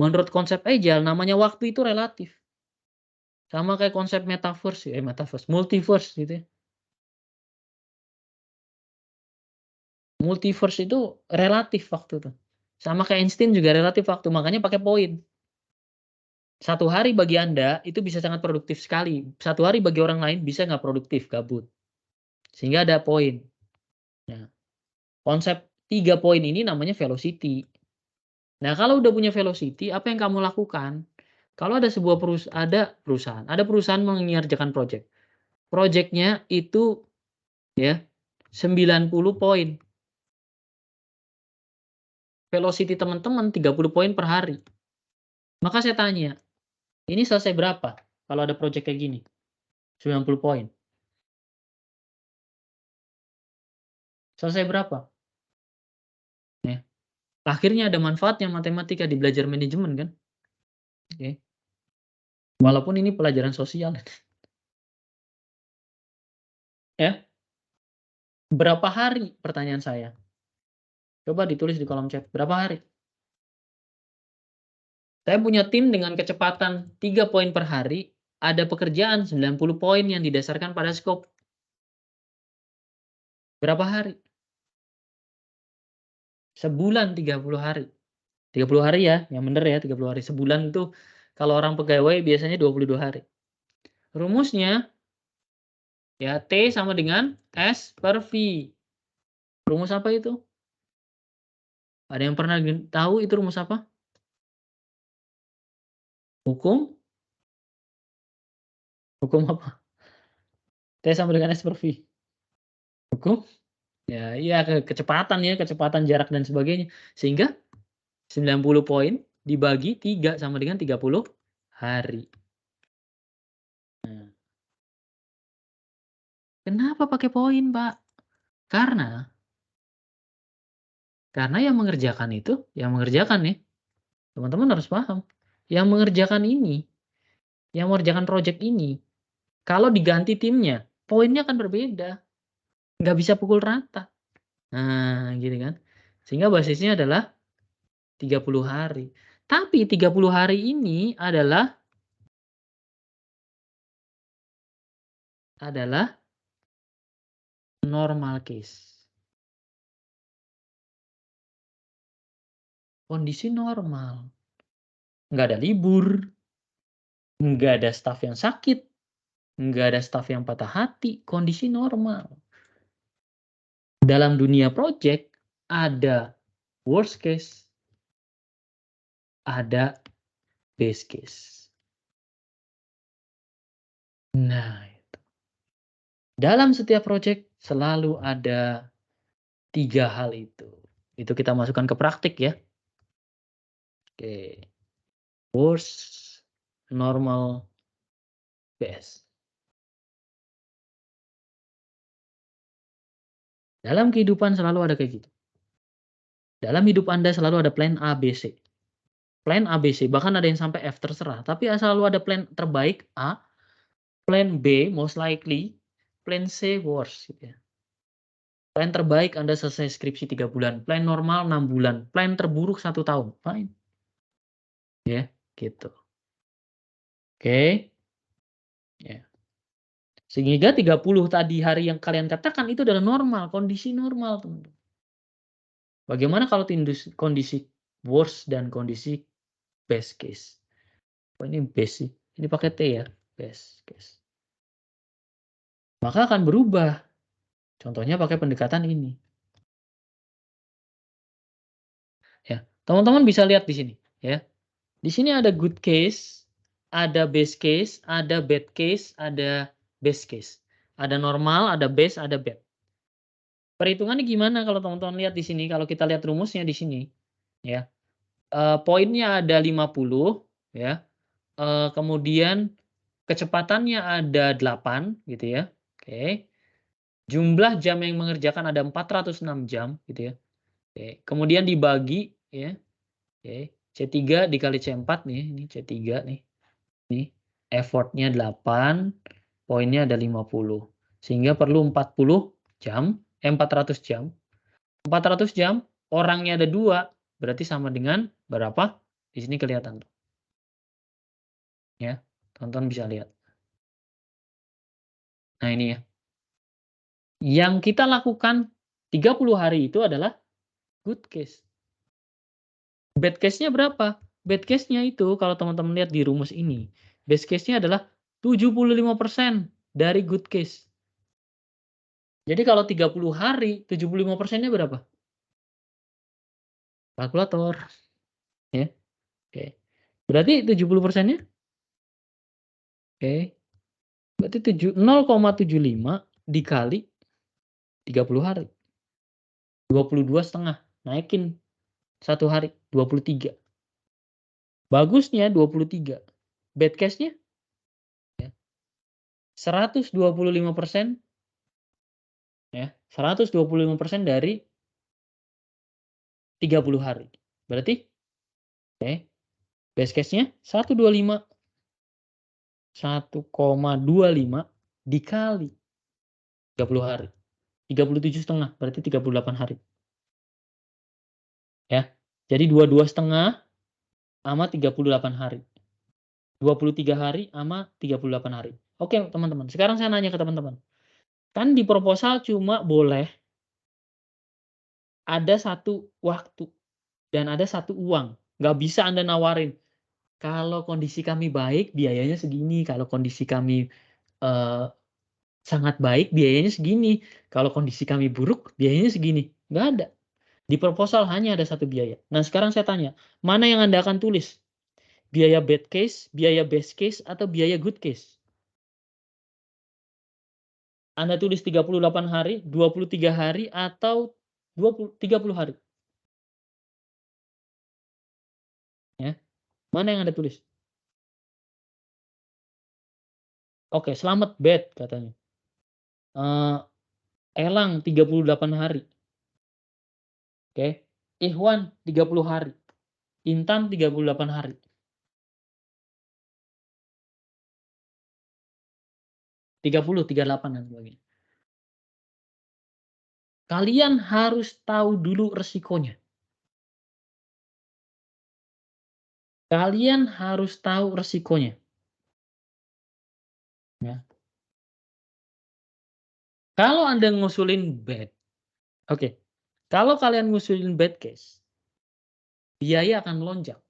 Menurut konsep agile namanya waktu itu relatif. Sama kayak konsep metaverse, multiverse gitu ya. Multiverse itu relatif waktu tuh. Sama kayak Einstein juga relatif waktu, makanya pakai poin. 1 hari bagi Anda itu bisa sangat produktif sekali. 1 hari bagi orang lain bisa nggak produktif, gabut. Sehingga ada poin. Nah, konsep 3 poin ini namanya velocity. Nah, kalau udah punya velocity, apa yang kamu lakukan? Kalau ada sebuah ada perusahaan mengerjakan project. Project-nya itu ya 90 poin. Velocity teman-teman 30 poin per hari. Maka saya tanya, ini selesai berapa kalau ada project kayak gini? 90 poin. Selesai berapa? Ya. Akhirnya ada manfaatnya matematika di belajar manajemen kan? Oke. Walaupun ini pelajaran sosial. Ya. Berapa hari pertanyaan saya? Coba ditulis di kolom chat. Berapa hari? Saya punya tim dengan kecepatan 3 poin per hari, ada pekerjaan 90 poin yang didasarkan pada scope. Berapa hari? Sebulan 30 hari. 30 hari ya, yang bener ya 30 hari. Sebulan itu kalau orang pegawai biasanya 22 hari. Rumusnya ya T sama dengan S per V. Rumus apa itu? Ada yang pernah tahu itu rumus apa? Hukum? Hukum apa? T sama dengan S per V. Hukum? Ya, iya kecepatan ya, kecepatan jarak dan sebagainya. Sehingga 90 poin dibagi 3 sama dengan 30 hari. Nah, kenapa pakai poin, Pak? Karena yang mengerjakan nih, teman-teman harus paham, yang mengerjakan ini, yang mengerjakan project ini, kalau diganti timnya, poinnya akan berbeda, nggak bisa pukul rata. Nah, gitu kan. Sehingga basisnya adalah 30 hari. Tapi 30 hari ini adalah normal case. Kondisi normal. Nggak ada libur, nggak ada staf yang sakit, nggak ada staf yang patah hati, kondisi normal. Dalam dunia project, ada worst case, ada best case. Nah, dalam setiap project selalu ada 3 hal itu. Itu kita masukkan ke praktik ya. Oke. Worst, normal, best. Dalam kehidupan selalu ada kayak gitu. Dalam hidup Anda selalu ada plan A, B, C. Plan A, B, C, bahkan ada yang sampai F terserah. Tapi selalu ada plan terbaik A, plan B most likely, plan C worst gitu ya. Plan terbaik Anda selesai skripsi 3 bulan, plan normal 6 bulan, plan terburuk 1 tahun, fine. Ya, gitu. Oke. Ya. Sehingga 30 tadi hari yang kalian katakan itu adalah normal, kondisi normal, teman-teman. Bagaimana kalau kondisi worst dan kondisi best case? Oh, ini best sih. Ini pakai T ya, best case. Maka akan berubah. Contohnya pakai pendekatan ini. Ya, teman-teman bisa lihat di sini, ya. Di sini ada good case, ada best case, ada bad case, ada best case. Ada normal, ada best, ada bad. Perhitungannya gimana kalau teman-teman lihat di sini, kalau kita lihat rumusnya di sini, ya. Poinnya ada 50, ya. Kemudian kecepatannya ada 8 gitu ya. Oke. Jumlah jam yang mengerjakan ada 406 jam gitu ya. Oke. Kemudian dibagi ya. Oke. C3 dikali C4 nih, ini C3 nih. Nih. Effort-nya 8, poinnya ada 50. Sehingga perlu 40 jam, 400 jam. 400 jam, orangnya ada 2, berarti sama dengan berapa? Di sini kelihatan tuh. Ya. Tonton bisa lihat. Nah, ini ya. Yang kita lakukan 30 hari itu adalah good case. Bad case-nya berapa? Bad case-nya itu kalau teman-teman lihat di rumus ini, best case-nya adalah 75% dari good case. Jadi kalau 30 hari, 75%-nya berapa? Kalkulator, ya. Oke. Berarti 70%-nya? Oke. Berarti 0,75 dikali 30 hari. 22,5. Naikin 1 hari, 23. Bagusnya 23. Bad case-nya? Ya. 125%, ya. 125% dari 30 hari. Berarti, oke, best case-nya 125. 1,25 dikali 30 hari. 37,5 berarti 38 hari. Ya. Jadi 22,5 sama 38 hari. 23 hari sama 38 hari. Oke, teman-teman. Sekarang saya nanya ke teman-teman. Kan di proposal cuma boleh ada 1 waktu dan ada 1 uang. Nggak bisa Anda nawarin, "Kalau kondisi kami baik, biayanya segini. Kalau kondisi kami, eee, sangat baik, biayanya segini. Kalau kondisi kami buruk, biayanya segini." Nggak ada. Di proposal hanya ada 1 biaya. Nah, sekarang saya tanya, mana yang Anda akan tulis? Biaya bad case, biaya best case, atau biaya good case? Anda tulis 38 hari, 23 hari, atau 30 hari? Ya, mana yang Anda tulis? Oke, selamat bad katanya. Eee, Elang 38 hari, oke. Ikhwan 30 hari, Intan 38 hari. 30, 38 dan sebagainya. Kalian harus tahu dulu resikonya. Kalian harus tahu resikonya, ya. Kalau Anda ngusulin bad, oke, kalau kalian ngusulin bad case, biaya akan melonjak.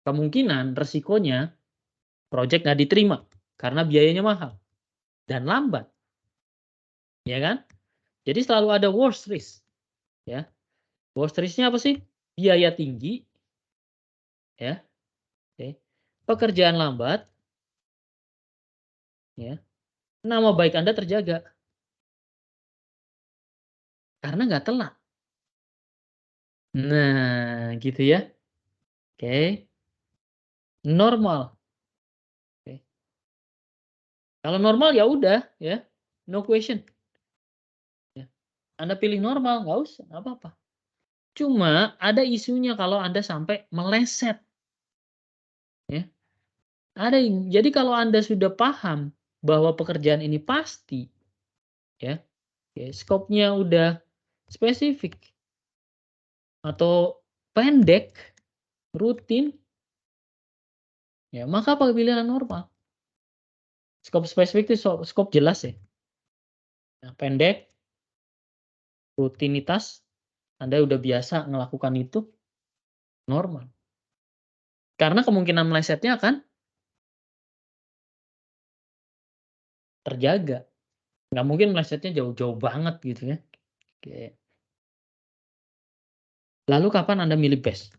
Kemungkinan resikonya project nggak diterima karena biayanya mahal dan lambat, ya kan? Jadi selalu ada worst risk, ya. Worst risk-nya apa sih? Biaya tinggi, ya, oke. Pekerjaan lambat, ya. Nama baik Anda terjaga karena nggak telat. Nah, gitu ya. Oke. Normal. Oke. Kalau normal ya udah, ya, no question. Ya. Anda pilih normal, nggak usah, nggak apa-apa. Cuma ada isunya kalau Anda sampai meleset, ya. Jadi kalau Anda sudah paham bahwa pekerjaan ini pasti, ya, ya skopnya udah spesifik atau pendek, rutin, ya maka pilihan normal. Skop spesifik itu skop jelas ya. Nah, pendek, rutinitas, Anda udah biasa melakukan itu, normal. Karena kemungkinan melesetnya akan terjaga. Nggak mungkin melesetnya jauh-jauh banget gitu ya. Oke. Lalu kapan Anda milih best?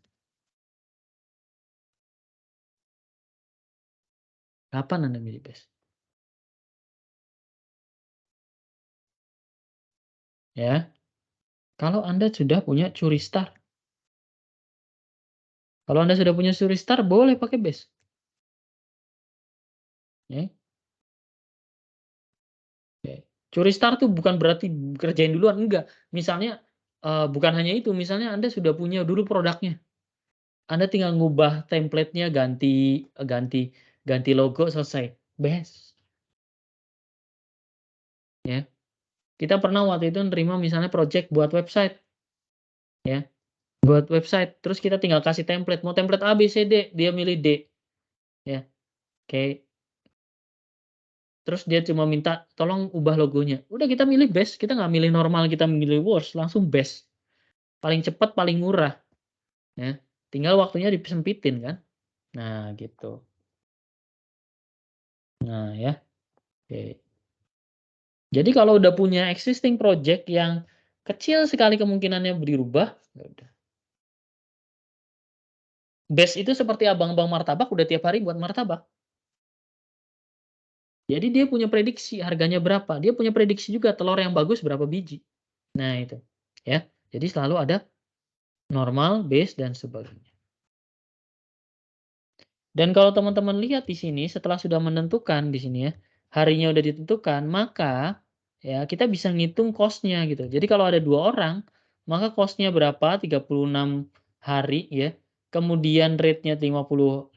Kapan Anda milih best? Ya, kalau Anda sudah punya curi star. Kalau Anda sudah punya curi star, boleh pakai best. Ya, oke. Curi star tuh bukan berarti kerjain duluan, enggak. Misalnya, bukan hanya itu, misalnya Anda sudah punya dulu produknya. Anda tinggal ngubah template-nya, ganti ganti ganti logo, selesai. Best, ya. Kita pernah waktu itu nerima misalnya project buat website, ya. Buat website, terus kita tinggal kasih template, mau template A, B, C, D, dia milih D, ya. Oke. Terus dia cuma minta, "Tolong ubah logonya." Udah kita milih base, kita nggak milih normal, kita milih worst, langsung base. Paling cepat, paling murah, ya. Tinggal waktunya disempitin kan. Nah, gitu. Nah, ya. Oke. Jadi kalau udah punya existing project yang kecil sekali kemungkinannya dirubah, ya udah. Base itu seperti abang-abang martabak udah tiap hari buat martabak. Jadi dia punya prediksi harganya berapa, dia punya prediksi juga telur yang bagus berapa biji. Nah itu, ya. Jadi selalu ada normal, base, dan sebagainya. Dan kalau teman-teman lihat di sini setelah sudah menentukan di sini ya, harinya udah ditentukan, maka ya kita bisa ngitung cost-nya gitu. Jadi kalau ada 2 orang, maka cost-nya berapa, 36 hari ya, kemudian rate-nya 50,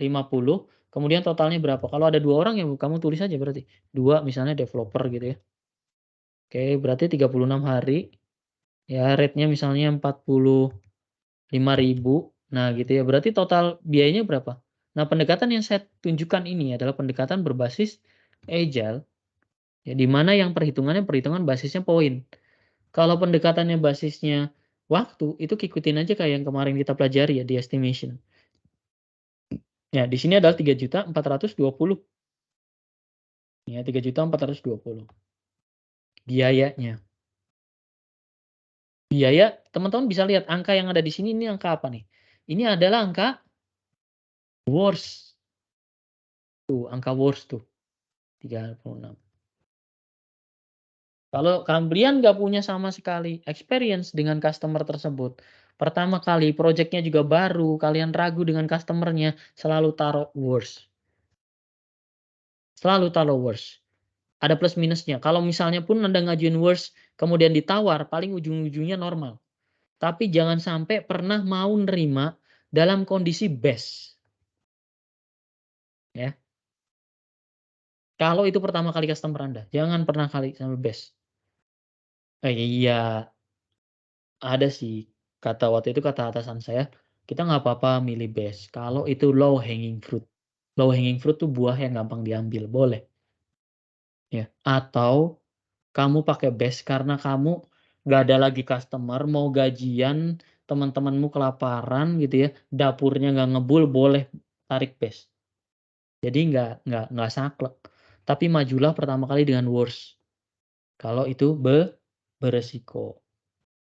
kemudian totalnya berapa. Kalau ada 2 orang ya kamu tulis aja berarti, 2 misalnya developer gitu ya. Oke, berarti 36 hari, ya rate-nya misalnya 45.000. Nah gitu ya, berarti total biayanya berapa? Nah pendekatan yang saya tunjukkan ini adalah pendekatan berbasis agile, ya di mana yang perhitungan basisnya poin. Kalau pendekatannya basisnya waktu, itu ikutin aja kayak yang kemarin kita pelajari ya di estimation. Ya di sini adalah 3.420.000. Ya 3.420.000 biayanya. Biaya teman-teman bisa lihat angka yang ada di sini ini angka apa nih? Ini adalah angka worst. Tuh, angka worst tuh, 36. Kalau kalian nggak punya sama sekali experience dengan customer tersebut, pertama kali project-nya juga baru, kalian ragu dengan customer-nya, selalu taruh worst. Selalu taruh worst. Ada plus minusnya. Kalau misalnya pun Anda ngajuin worst, kemudian ditawar, paling ujung-ujungnya normal. Tapi jangan sampai pernah mau nerima dalam kondisi best. Ya. Kalau itu pertama kali customer Anda, jangan pernah kali sampai best. Iya, ada sih, waktu itu kata atasan saya, "Kita nggak apa-apa milih base, kalau itu low hanging fruit." Low hanging fruit tuh buah yang gampang diambil, boleh, ya. Atau kamu pakai base karena kamu nggak ada lagi customer, mau gajian, teman-temanmu kelaparan gitu ya, dapurnya nggak ngebul, boleh tarik base. Jadi nggak saklek, tapi majulah pertama kali dengan worst, kalau itu beresiko.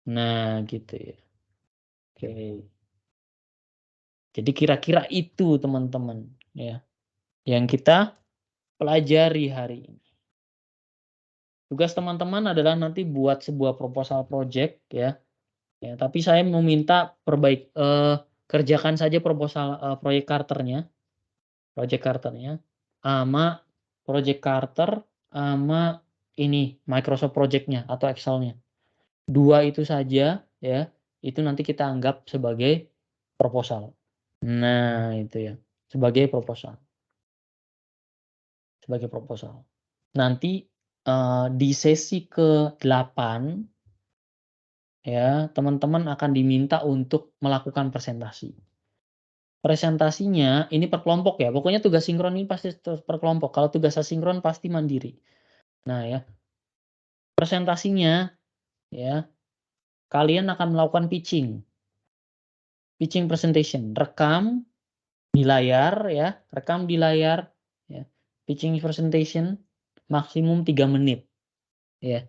Nah gitu ya, oke. Jadi kira-kira itu teman-teman, ya, yang kita pelajari hari ini. Tugas teman-teman adalah nanti buat sebuah proposal project ya, tapi saya meminta kerjakan saja proposal, project charter-nya, ama project charter, ama ini Microsoft Project-nya atau Excel-nya. 2 itu saja ya, itu nanti kita anggap sebagai proposal. Nah itu ya, sebagai proposal. Sebagai proposal. Nanti, di sesi ke-8 ya, teman-teman akan diminta untuk melakukan presentasi. Presentasinya ini per kelompok ya, pokoknya tugas sinkron ini pasti per kelompok, kalau tugas asinkron pasti mandiri. Nah ya, presentasinya ya, kalian akan melakukan pitching. Pitching presentation, rekam di layar ya, rekam di layar ya, pitching presentation maksimum 3 menit ya.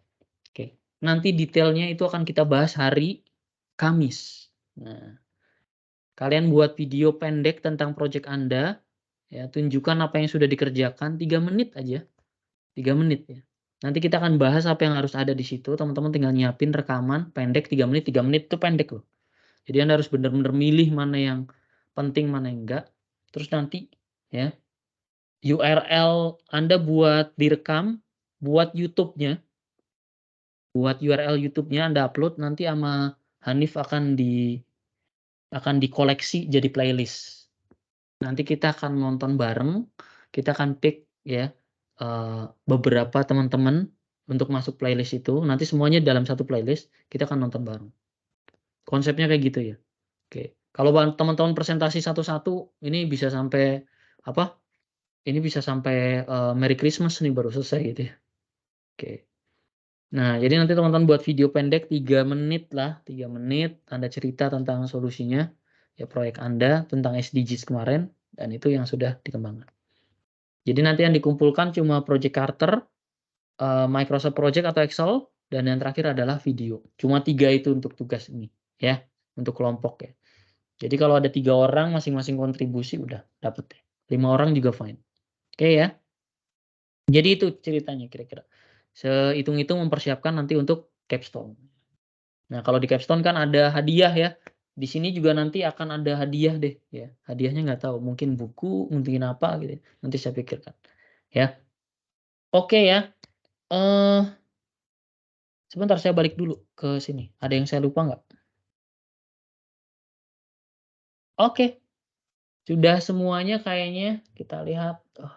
Oke, nanti detailnya itu akan kita bahas hari Kamis. Nah, kalian buat video pendek tentang project Anda, ya, tunjukkan apa yang sudah dikerjakan 3 menit aja, 3 menit ya. Nanti kita akan bahas apa yang harus ada di situ, teman-teman tinggal nyiapin rekaman pendek 3 menit itu pendek loh. Jadi Anda harus benar-benar milih mana yang penting, mana yang enggak. Terus nanti ya, URL Anda buat direkam, buat YouTube-nya. Buat URL YouTube-nya Anda upload, nanti sama Hanif akan dikoleksi jadi playlist. Nanti kita akan nonton bareng, kita akan pick ya, beberapa teman-teman untuk masuk playlist itu, nanti semuanya dalam satu playlist, kita akan nonton bareng. Konsepnya kayak gitu ya. Oke. Kalau teman-teman presentasi satu-satu, ini bisa sampai apa, Ini bisa sampai, Merry Christmas nih baru selesai gitu ya. Oke. Nah, jadi nanti teman-teman buat video pendek 3 menit lah, 3 menit Anda cerita tentang solusinya, ya proyek Anda tentang SDGs kemarin, dan itu yang sudah dikembangkan. Jadi nanti yang dikumpulkan cuma Project Carter, Microsoft Project atau Excel, dan yang terakhir adalah video. Cuma 3 itu untuk tugas ini, ya, untuk kelompok ya. Jadi kalau ada 3 orang masing-masing kontribusi udah dapet deh. 5 orang juga fine. Oke ya. Jadi itu ceritanya kira-kira. Sehitung-hitung mempersiapkan nanti untuk capstone. Nah, kalau di capstone kan ada hadiah ya. Di sini juga nanti akan ada hadiah deh ya. Hadiahnya nggak tahu, mungkin buku, mungkin apa gitu. Nanti saya pikirkan. Ya. Oke ya. Eh sebentar saya balik dulu ke sini. Ada yang saya lupa nggak? Oke, sudah semuanya kayaknya. Kita lihat. Oh,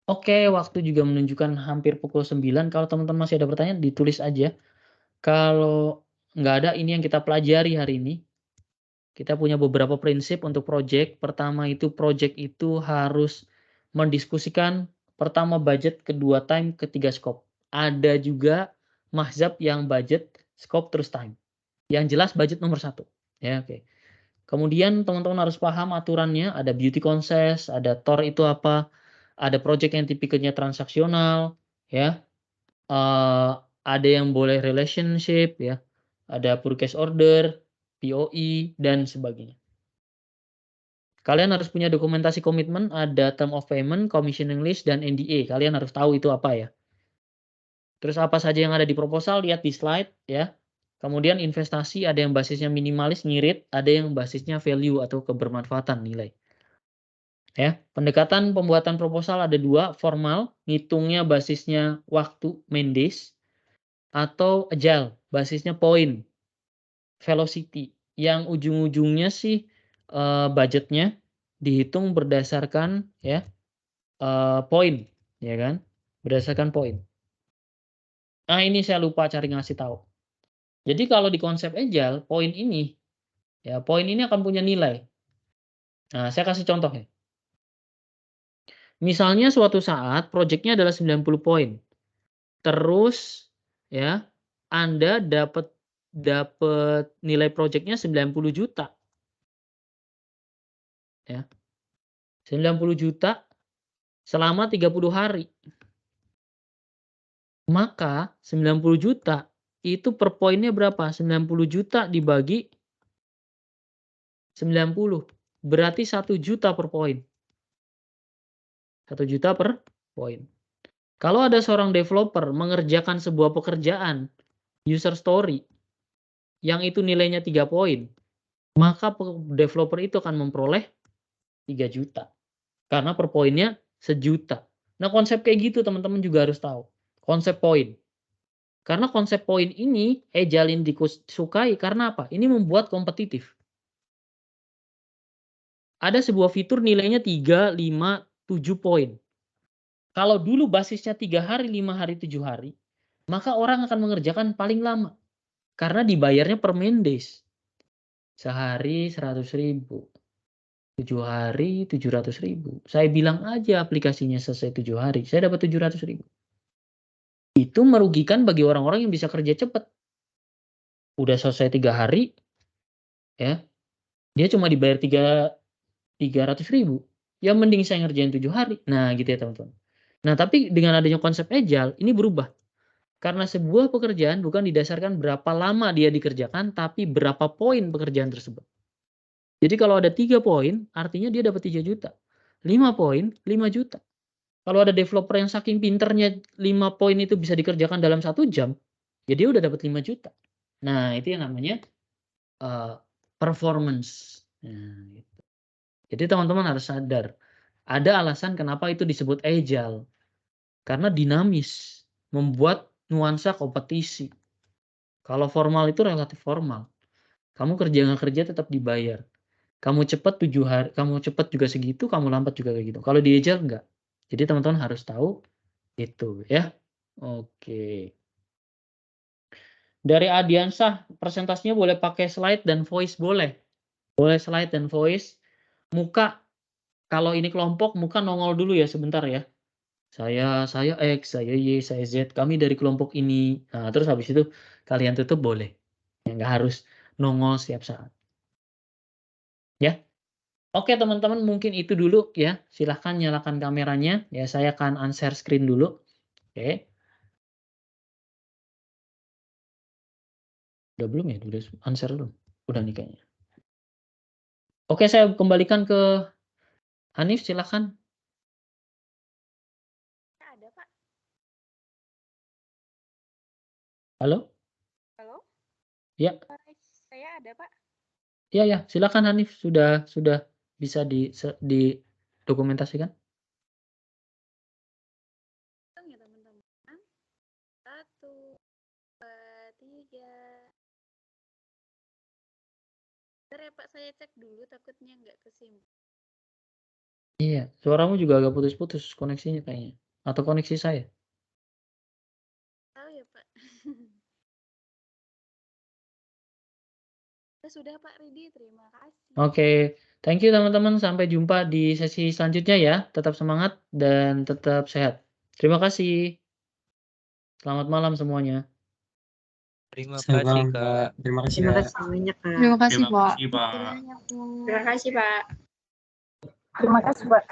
oke, waktu juga menunjukkan hampir pukul 9. Kalau teman-teman masih ada pertanyaan ditulis aja. Kalau nggak ada, ini yang kita pelajari hari ini. Kita punya beberapa prinsip untuk project. Pertama itu project itu harus mendiskusikan pertama budget, kedua time, ketiga scope. Ada juga mahzab yang budget, scope, terus time. Yang jelas budget nomor 1. Ya, oke. Kemudian teman-teman harus paham aturannya, ada beauty contest, ada TOR itu apa, ada project yang tipikalnya transaksional, ya. Ada yang boleh relationship ya, ada purchase order, POI, dan sebagainya. Kalian harus punya dokumentasi komitmen, ada term of payment, commissioning list, dan NDA. Kalian harus tahu itu apa ya. Terus apa saja yang ada di proposal, lihat di slide ya. Kemudian investasi, ada yang basisnya minimalis, ngirit, ada yang basisnya value atau kebermanfaatan nilai. Ya, pendekatan pembuatan proposal ada 2, formal, ngitungnya basisnya waktu, main days, atau agile, basisnya poin, velocity, yang ujung-ujungnya sih budgetnya dihitung berdasarkan ya poin, ya kan? Berdasarkan poin. Nah, ini saya lupa cari ngasih tahu. Jadi kalau di konsep agile, poin ini ya, poin ini akan punya nilai. Nah, saya kasih contoh ya. Misalnya suatu saat proyeknya adalah 90 poin. Terus ya, Anda dapat nilai proyeknya 90 juta. Ya. 90 juta selama 30 hari. Maka 90 juta itu per poinnya berapa? 90 juta dibagi 90. Berarti 1 juta per poin. 1 juta per poin. Kalau ada seorang developer mengerjakan sebuah pekerjaan user story yang itu nilainya 3 poin, maka developer itu akan memperoleh 3 juta. Karena per poinnya sejuta. Nah, konsep kayak gitu teman-teman juga harus tahu. Konsep poin. Karena konsep poin ini Agile disukai karena apa? Ini membuat kompetitif. Ada sebuah fitur nilainya 3, 5, 7 poin. Kalau dulu basisnya 3 hari, 5 hari, 7 hari, maka orang akan mengerjakan paling lama. Karena dibayarnya per main days. Sehari 100.000. 7 hari 700.000. Saya bilang aja aplikasinya selesai 7 hari, saya dapat 700.000. Itu merugikan bagi orang-orang yang bisa kerja cepat. Udah selesai 3 hari, ya, dia cuma dibayar 300.000. Ya mending saya ngerjain 7 hari. Nah, gitu ya teman-teman. Nah, tapi dengan adanya konsep agile, ini berubah. Karena sebuah pekerjaan bukan didasarkan berapa lama dia dikerjakan, tapi berapa poin pekerjaan tersebut. Jadi kalau ada 3 poin, artinya dia dapat 3 juta. 5 poin, 5 juta. Kalau ada developer yang saking pinternya 5 poin itu bisa dikerjakan dalam 1 jam, ya dia udah dapat 5 juta. Nah, itu yang namanya performance. Nah, gitu. Jadi teman-teman harus sadar, ada alasan kenapa itu disebut agile. Karena dinamis, membuat nuansa kompetisi. Kalau formal itu relatif formal. Kamu kerja nggak kerja tetap dibayar. Kamu cepat 7 hari, kamu cepat juga segitu, kamu lambat juga kayak gitu. Kalau di agile enggak. Jadi teman-teman harus tahu itu ya. Oke. Dari Adiansah, presentasinya boleh pakai slide dan voice boleh. Boleh slide dan voice. Muka kalau ini kelompok muka nongol dulu ya sebentar ya. Saya X, saya Y, saya Z, kami dari kelompok ini. Nah, terus habis itu kalian tutup boleh. Ya, nggak harus nongol setiap saat. Ya. Oke teman-teman, mungkin itu dulu ya. Silahkan nyalakan kameranya. Ya, saya akan unshare screen dulu. Oke. Udah belum ya? Udah unshare belum? Udah nih kayaknya. Oke, saya kembalikan ke Hanif, silahkan. Ada, Pak. Halo? Halo? Ya. Saya ada, Pak. Ya, ya, silakan Hanif. Sudah bisa didokumentasikan? Ya, teman-teman. 1, 2, 3. Bentar ya, Pak. Saya cek dulu, takutnya nggak kesimpan. Iya, suaramu juga agak putus-putus koneksinya kayaknya. Atau koneksi saya? Tahu ya, Pak. Sudah, Pak Ridi. Terima kasih. Oke, thank you teman-teman. Sampai jumpa di sesi selanjutnya ya. Tetap semangat dan tetap sehat. Terima kasih. Selamat malam semuanya. Terima kasih, Kak. Terima kasih, Terima Kak. kasih banyak, Kak. Terima kasih, Pak. Pak. Terima kasih, Pak. Terima kasih, Pak.